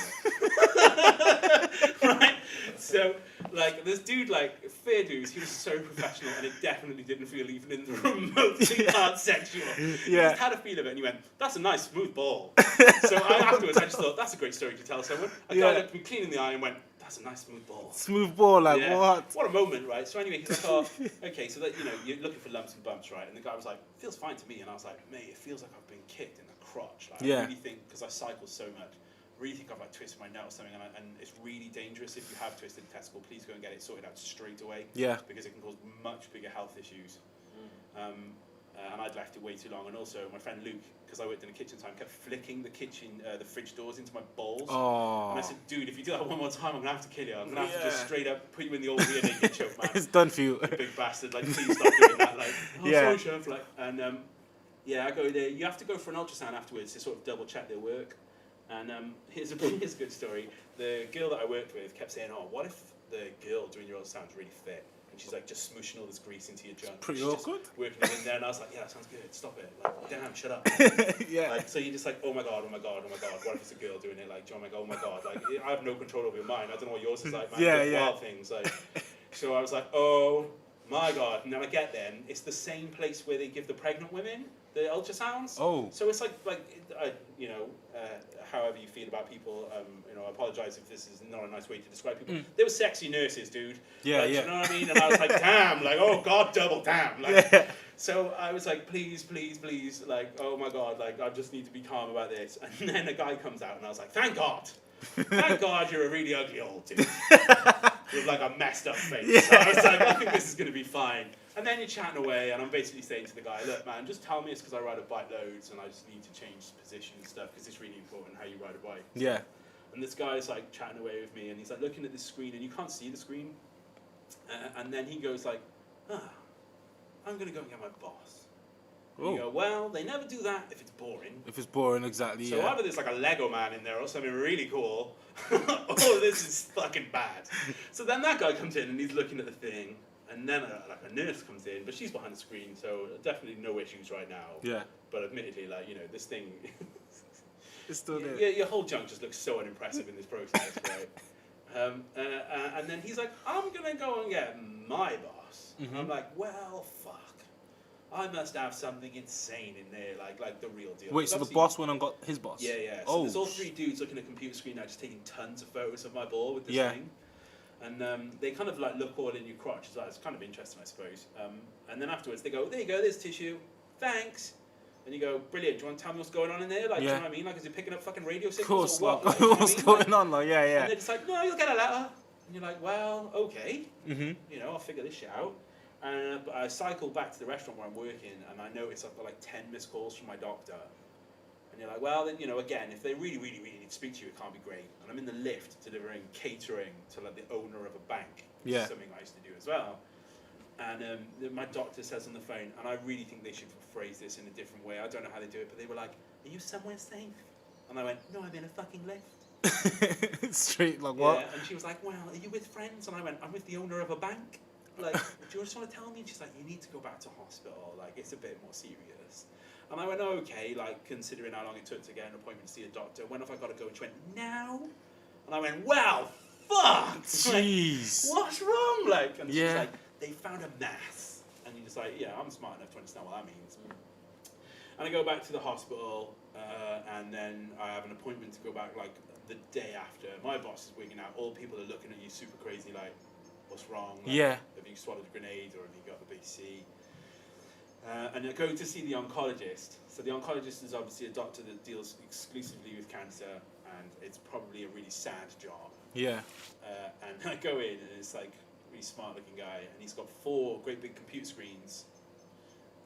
Right? So, like, this dude, like, fair dues, he was so professional, and it definitely didn't feel even in the remotely part sexual. He
Yeah.
just had a feel of it, and he went, that's a nice smooth ball. So afterwards, I just thought, that's a great story to tell someone. A guy
Yeah.
looked me clean in the eye and went, that's a nice smooth ball.
Smooth ball, like
Yeah.
what?
What a moment, right? So anyway, he's like, oh, okay, so that, you know, you're looking for lumps and bumps, right? And the guy was like, feels fine to me. And I was like, mate, it feels like I've been kicked in the crotch. Like,
Yeah.
I really think, because I cycle so much, I really think I've like twisted my nut or something, and it's really dangerous. If you have twisted a testicle, please go and get it sorted out straight away.
Yeah.
Because it can cause much bigger health issues. And I'd left it way too long. And also, my friend Luke, because I worked in a kitchen time, kept flicking the fridge doors into my balls.
Oh.
And I said, dude, if you do that one more time, I'm gonna have to kill you. I'm gonna have to just
Yeah.
straight up put you in the old rear naked choke, man.
It's done for you.
You big bastard, like, please stop doing that. Like, oh,
Yeah.
sorry, chef. Like, and yeah, I go there. You have to go for an ultrasound afterwards to sort of double check their work. And here's a good story. The girl that I worked with kept saying, oh, what if the girl doing your ultrasound's really fit? And she's like just smooshing all this grease into your junk.
Pretty
She's just
awkward.
working it in there, and I was like, yeah, that sounds good. Stop it. Like, damn, shut up.
Yeah.
Like, so you're just like, oh my god, oh my god, oh my god. What if it's a girl doing it? Like, oh my god. Like, I have no control over your mind. I don't know what yours is like, man.
Yeah,
You do
yeah.
wild things. Like, so I was like, oh my god. And then I get there, and it's the same place where they give the pregnant women the ultrasounds.
Oh.
So it's like you know, however you feel about people. You know, I apologize if this is not a nice way to describe people. They were sexy nurses, dude.
Yeah,
Like,
yeah.
You know what I mean? And I was like, damn, like, oh god, double damn. Like,
Yeah.
so I was like, please, like, oh my god, like, I just need to be calm about this. And then a guy comes out, and I was like, thank God you're a really ugly old dude with like a messed up face.
Yeah.
So I was like, I think this is gonna be fine. And then you're chatting away, and I'm basically saying to the guy, look, man, just tell me it's because I ride a bike loads, and I just need to change position and stuff because it's really important how you ride a bike.
Yeah.
And this guy's like chatting away with me, and he's like looking at this screen, and you can't see the screen. And then he goes like, I'm gonna go and get my boss. And you
Oh.
go, well, they never do that if it's boring.
If it's boring, exactly.
So
Yeah.
either there's like a Lego man in there or something really cool, or this is fucking bad. So then that guy comes in and he's looking at the thing, And then like a nurse comes in, but she's behind the screen, so definitely no issues right now.
Yeah.
But admittedly, like, you know, this thing,
It's still there.
your whole junk just looks so unimpressive in this process, right? And then he's like, I'm gonna go and get my boss. And I'm like, well, fuck. I must have something insane in there, like the real deal.
Wait, so the boss went and got his boss?
Yeah, yeah. So there's all three dudes looking at a computer screen now, just taking tons of photos of my ball with this thing. And they kind of like look all in your crotch as well. It's kind of interesting, I suppose. And then afterwards they go, there you go, there's tissue. Thanks. And you go, brilliant. Do you want to tell me what's going on in there? Like, do you know what I mean? Like, is it picking up fucking radio signals?
Of course,
or what? Like,
what's going on? Like, yeah.
And they're just like, no, you'll get a letter. And you're like, well, okay. You know, I'll figure this shit out. And I cycle back to the restaurant where I'm working, and I notice I've got like 10 missed calls from my doctor. And you're like, well, then, you know, again, if they really, really, really need to speak to you, it can't be great. And I'm in the lift delivering catering to like the owner of a bank. Which is something I used to do as well. And my doctor says on the phone, and I really think they should phrase this in a different way. I don't know how they do it, but they were like, are you somewhere safe? And I went, no, I'm in a fucking lift.
Straight, like, what?
Yeah, and she was like, well, are you with friends? And I went, I'm with the owner of a bank. Like, do you just want to tell me? And she's like, you need to go back to hospital. Like, it's a bit more serious. And I went, oh, okay, like, considering how long it took to get an appointment to see a doctor, when have I got to go? And she went, now? And I went, wow, fuck!
Jeez.
Like, what's wrong? Like, and she's
Yeah.
like, they found a mass. And you're just like, yeah, I'm smart enough to understand what that means. And I go back to the hospital, and then I have an appointment to go back, like, the day after. My boss is wigging out. All people are looking at you super crazy, like, what's wrong? Like, have you swallowed a grenade, or have you got the BC? And I go to see the oncologist. So the oncologist is obviously a doctor that deals exclusively with cancer, and it's probably a really sad job.
Yeah.
And I go in, and it's like a really smart looking guy, and he's got 4 great big computer screens,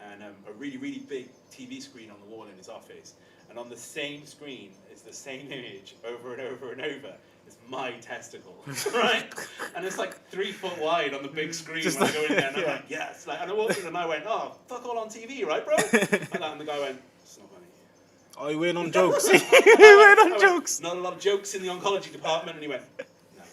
and a really, really big TV screen on the wall in his office. And on the same screen is the same image over and over and over. It's my testicle, right? And it's like 3 foot wide on the big screen when I go in there, and I'm like, yes. Like, and I walked in and I went, oh, fuck all on TV, right, bro? And the guy went, it's not funny.
Oh, you went on jokes. You went on jokes.
Not a lot of jokes in the oncology department, and he went, no.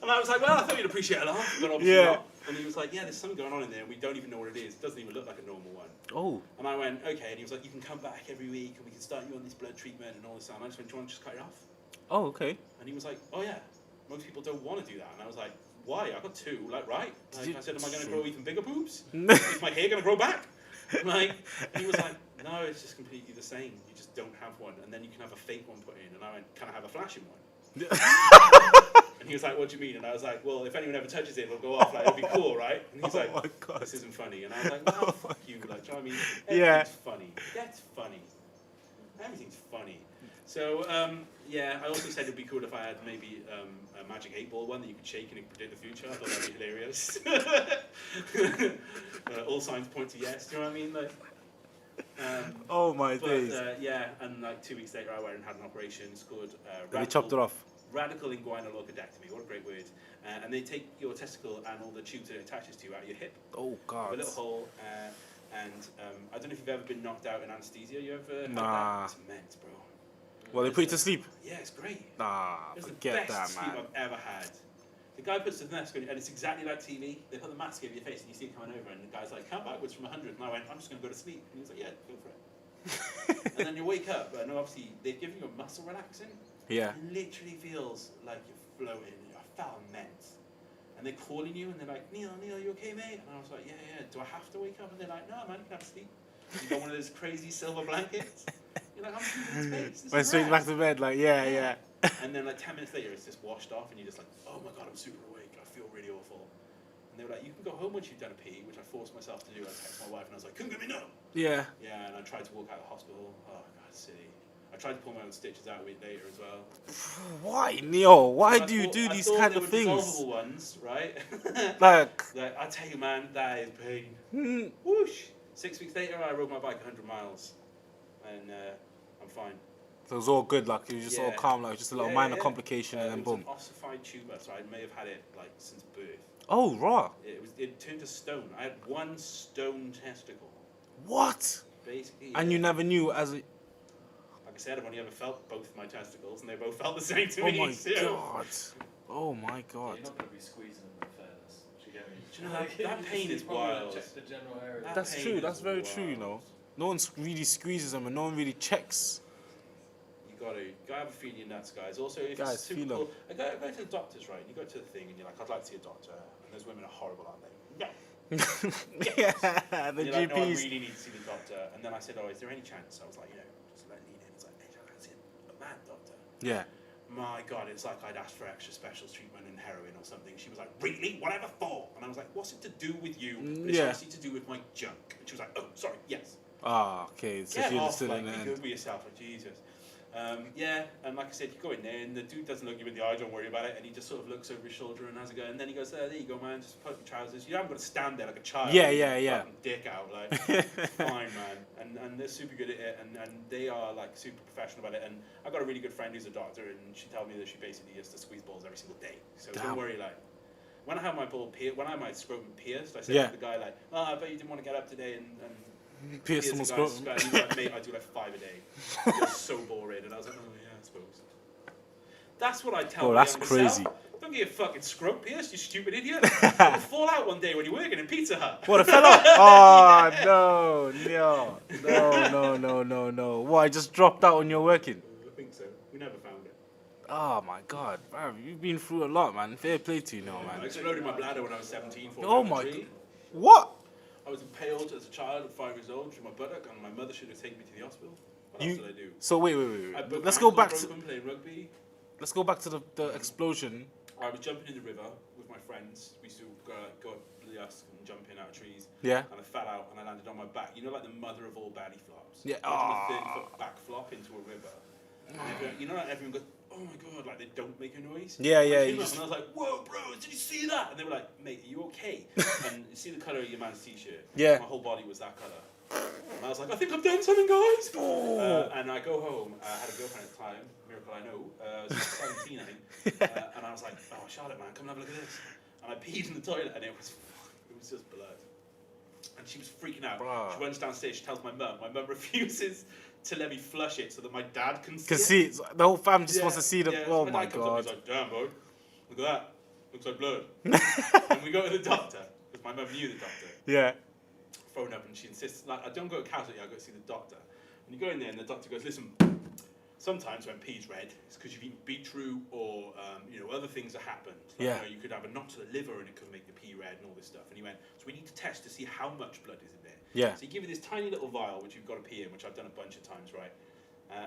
And I was like, well, I thought you'd appreciate a laugh, but obviously not. And he was like, yeah, there's something going on in there, and we don't even know what it is. It doesn't even look like a normal one.
Oh.
And I went, okay. And he was like, you can come back every week, and we can start you on this blood treatment and all this. And I just went, do you want to just cut it off?
Oh, okay.
And he was like, oh yeah, most people don't want to do that. And I was like, why? I got 2. Like, right? Like, I said, am I going to grow even bigger boobs? Is my hair going to grow back? Like, he was like, no, it's just completely the same. You just don't have one, and then you can have a fake one put in. And I went, can I have a flashing one? And he was like, what do you mean? And I was like, well, if anyone ever touches it, it'll go off. Like, it'll be cool, right? And he's like,
my God.
this isn't funny. And I was like, well, fuck you. Like, do you know what I mean? Everything's funny. That's funny. Everything's funny. So, yeah, I also said it'd be cool if I had maybe a magic 8-ball one that you could shake and it could predict the future. I thought that'd be hilarious. All signs point to yes. Do you know what I mean? Like,
oh my days.
Yeah, and like 2 weeks later, I went and had an operation. It's called
They chopped it off.
radical inguinal orchidectomy. What a great word. And they take your testicle and all the tubes that it attaches to out of your hip.
Oh God.
With a little hole. And I don't know if you've ever been knocked out in anaesthesia. You ever had
Nah.
that? It's immense, bro.
Well, they put you to sleep.
Yeah, it's great.
Nah,
It's the
forget
best
that,
sleep
man.
I've ever had. The guy puts the mask on, and it's exactly like TV. They put the mask over your face, and you see it coming over, and the guy's like, count backwards from 100. And I went, I'm just going to go to sleep. And he was like, yeah, go for it. And then you wake up, and obviously, they've given you a muscle relaxant.
Yeah.
It literally feels like you're floating. I felt immense. And they're calling you, and they're like, Neil, you okay, mate? And I was like, yeah. Do I have to wake up? And they're like, no, man, you can have a sleep. You got one of those crazy silver blankets. You're like, I'm sleeping in space.
Went straight back to bed, like, yeah.
And then like 10 minutes later, it's just washed off, and you're just like, oh my God, I'm super awake. I feel really awful. And they were like, you can go home once you've done a pee, which I forced myself to do. I texted my wife, and I was like, couldn't get me no.
Yeah.
Yeah, and I tried to walk out of the hospital. Oh God, silly. I tried to pull my own stitches out a week later as well.
Why, Neil? Why
So
do you do
I
these
thought
kind
they
of
were
things?
dissolvable ones, right?
Like,
I tell you, man, that is pain. Whoosh. 6 weeks later, I rode my bike 100 miles, and I'm fine.
so it was all good, like, you were just all
Yeah.
calm, like, just a little minor complication, and then
it was
boom.
an ossified tumor, so I may have had it like since birth.
Oh, raw.
It turned to stone. I had 1 stone testicle,
What?
basically.
And you never knew as a...
Like I said, I've only ever felt both my testicles, and they both felt the same to
Oh
me.
my
so,
God. Oh my
Yeah,
god.
you're not going to be squeezing them in fairness. Do you get me?
Do you know that pain is
Probably gonna
wild.
Check the general area.
That
That's
pain
true.
is
That's very true. You
wild.
know, no one really squeezes them, and no one really checks.
You gotta have a feeling nuts, guys. Also, if
Guys,
it's super
feel 'em.
cool, I go to the doctors, right? And you go to the thing, and you're like, I'd like to see a doctor, and those women are horrible, aren't they? Yeah.
Yeah,
And
the
you're like, no, I
GPs.
really need to see the doctor. And then I said, oh, is there any chance? I was like, just let me in. It's like, hey, I can't see a mad doctor.
Yeah.
My God, it's like I'd asked for extra special treatment and heroin or something. She was like, really? Whatever for? And I was like, what's it to do with you? It's
Yeah.
actually to do with my junk. And she was like, oh, sorry, yes.
Ah, okay. So
Get
she
off,
understood
like,
in the
be
end.
good with yourself, like, Jesus. Yeah, and like I said, you go in there and the dude doesn't look you in the eye, don't worry about it, and he just sort of looks over his shoulder and has a go, and then he goes, there you go, man, just put up your trousers. You haven't got to stand there like a child.
Yeah,
with
yeah,
your
yeah.
fucking dick out, like, fine, man. And they're super good at it, and they are like super professional about it. And I got a really good friend who's a doctor, and she told me that she basically has to squeeze balls every single day. So
Damn.
don't worry, like. When I had my scrotum pierced, I said
Yeah.
to the guy like, "Oh, I bet you didn't want to get up today and
Pierce
here's the
someone's
guy's
scrotum.
He was like, mate, I do like 5 a day. It was so boring, and I was like, oh yeah, I suppose. That's what I tell.
Oh,
my
that's
younger
crazy.
self. Don't get your fucking scrub pierced, you stupid idiot. You'll fall out one day when you're working in Pizza Hut.
What, a fella? Oh, no. What, I just dropped out when you're working?
I think so. We never found it.
Oh, my God. Man, you've been through a lot, man. Fair play to you now,
I
man.
exploded my bladder when I was 17.
Oh, my God. What?
I was impaled as a child at 5 years old through my buttock, and my mother should have taken me to the hospital. What else did I do?
So, wait.
I broke
Let's
my
go
ankle,
back to...
broken playing rugby.
Let's go back to the explosion.
I was jumping in the river with my friends. We used to go up the Usk and jump in out of trees.
Yeah.
And I fell out and I landed on my back. You know, like the mother of all belly flops.
Yeah.
Imagine a 30-foot back flop into a river. And everyone, you know, like everyone goes, "Oh my god!" Like they don't make a noise.
Yeah, yeah,
I
you
came up
just-
and I was like, "Whoa, bro! Did you see that?" And they were like, "Mate, are you okay?" And you see the color of your man's t-shirt.
Yeah.
My whole body was that color. And I was like, "I think I've done something, guys." And I go home. I had a girlfriend at the time. Miracle, I know. I was 17, I think. And I was like, "Oh, Charlotte, man, come and have a look at this." And I peed in the toilet, and it was just blood. And she was freaking out.
Bruh.
She runs downstairs. She tells my mum. My mum refuses to let me flush it so that my dad can see
Can
it.
see it. The whole fam just wants to see the...
Yeah,
Oh,
so
my
dad comes up and
God.
he's like, "Damn, boy, look at that. Looks like blood." And we go to the doctor, because my mum knew the doctor.
Yeah.
Phone up and she insists, like, I don't go to casualty, I go to see the doctor. And you go in there and the doctor goes, "Listen, sometimes when pee's red, it's because you've eaten beetroot or, other things that happened. Like,
Yeah.
you could have a knot to the liver and it could make the pee red and all this stuff." And he went, "So we need to test to see how much blood is in there."
Yeah.
So you give you this tiny little vial, which you've got to pee in, which I've done a bunch of times, right?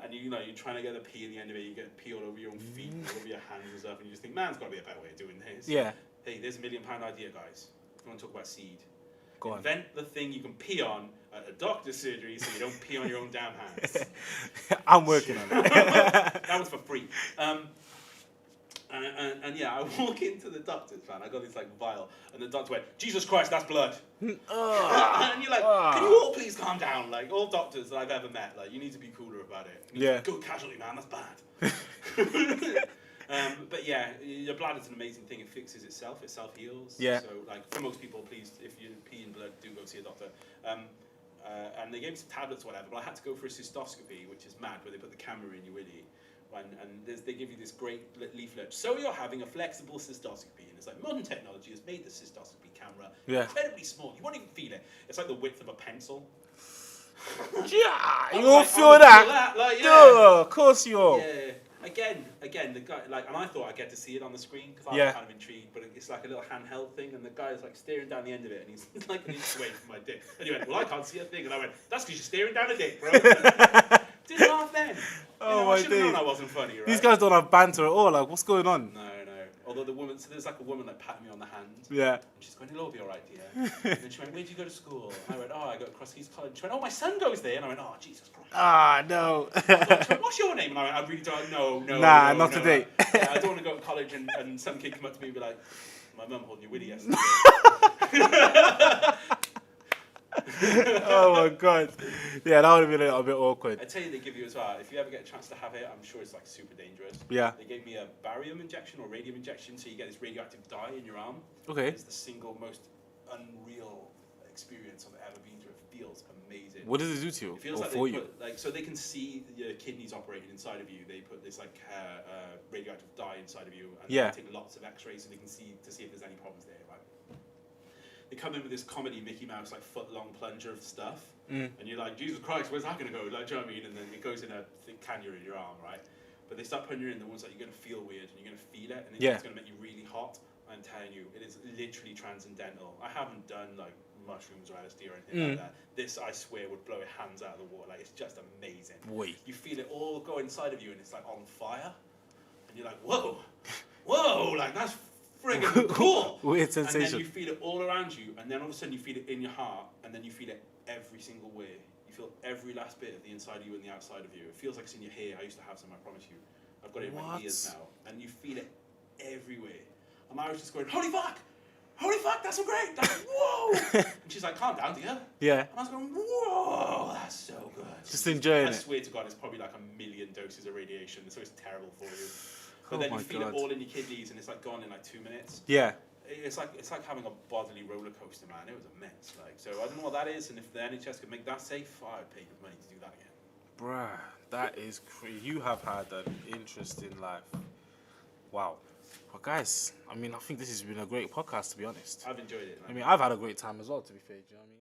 And you're trying to get the pee at the end of it, you get pee all over your own feet, all over your hands and stuff, and you just think, man's got to be a better way of doing this.
Yeah.
Hey, there's a £1 million idea, guys. I want to talk about seed.
Go on.
Invent the thing you can pee on at a doctor's surgery so you don't pee on your own damn hands.
I'm working on it.
That was for free. And yeah, I walk into the doctor's, man. I got this like vial, and the doctor went, "Jesus Christ, that's blood." And you're like, "Can you all please calm down?" Like all doctors that I've ever met, like you need to be cooler about it. And he's
Yeah.
like, "Go casualty, man. That's bad." But yeah, your bladder's an amazing thing. It fixes itself. It self-heals.
Yeah.
So like for most people, please, if you pee in blood, do go see a doctor. And they gave me some tablets or whatever, but I had to go for a cystoscopy, which is mad, where they put the camera in your willy. And they give you this great leaflet. "So you're having a flexible cystoscopy." And it's like, modern technology has made the cystoscopy camera incredibly small. You won't even feel it. It's like the width of a pencil.
Yeah, you won't feel that.
Like, yeah.
Duh, of course you will.
Yeah. Again, the guy, like, and I thought I'd get to see it on the screen because I
Yeah.
was kind of intrigued, but it's like a little handheld thing, and the guy's like staring down the end of it, and he's like an inch away from my dick. And he went, "Well, I can't see a thing," and I went, "That's because you're staring down a dick, bro." Didn't laugh then.
Oh,
I
my
should have known
days.
I wasn't funny, right?
These guys don't have banter at all. Like, what's going on?
No. Although so there's like a woman like patting me on the hand.
Yeah.
And she's going, "It'll all be all right, dear." And then she went, "Where do you go to school?" And I went, "Oh, I go to Cross Keys College." She went, "Oh, my son goes there." And I went, "Oh, Jesus Christ."
Ah, no.
She went, "What's your name?" And I went, "I really don't know.
Nah, not today.
Yeah, I don't want to go to college and some kid come up to me and be like, "My mum holding your willy yesterday."
Oh, my God. Yeah, that would have been a little bit awkward.
I tell you, they give you as well. If you ever get a chance to have it, I'm sure it's like super dangerous.
Yeah.
They gave me a barium injection or radium injection, so you get this radioactive dye in your arm.
Okay.
It's the single most unreal experience I've ever been through. It feels amazing.
What does it do to you?
It feels
or
like
for
they
you?
put, like, so they can see your kidneys operating inside of you. They put this like radioactive dye inside of you, and
Yeah.
they take lots of X-rays so they can see to see if there's any problems there. Right? They come in with this comedy Mickey Mouse like foot-long plunger of stuff, and you're like, Jesus Christ, where's that gonna go? Like, do you know what I mean? And then it goes in a thick cannula in your arm, right? But they start putting you in the ones that you're gonna feel weird and you're gonna feel it, and it's gonna make you really hot. I'm telling you, it is literally transcendental. I haven't done like mushrooms or LSD or anything like that. This, I swear, would blow your hands out of the water. Like, it's just amazing.
Wait.
You feel it all go inside of you, and it's like on fire, and you're like, whoa, whoa, like that's friggin' cool.
Weird
And
sensation.
then you feel it all around you, and then all of a sudden you feel it in your heart, and then you feel it every single way. You feel every last bit of the inside of you and the outside of you. It feels like it's in your hair. I used to have some, I promise you. I've got it in my ears now, and you feel it everywhere. And I was just going, holy fuck, that's so great, that's, whoa. And she's like, calm down, dear.
Yeah.
And I was going, whoa, that's so good.
Just enjoying
I
it.
swear to God, it's probably like 1,000,000 doses of radiation, so it's terrible for you. But
Oh
then you
my
feel
God.
it all in your kidneys, and it's like gone in like 2 minutes.
Yeah.
It's like having a bodily roller coaster, man. It was immense. Like, so I don't know what that is, and if the NHS could make that safe, I'd pay good money to do that again.
Bruh, that is crazy. You have had an interesting life. Wow. But guys, I mean, I think this has been a great podcast, to be honest.
I've enjoyed it.
I mean, I've had a great time as well, to be fair. Do you know what I mean?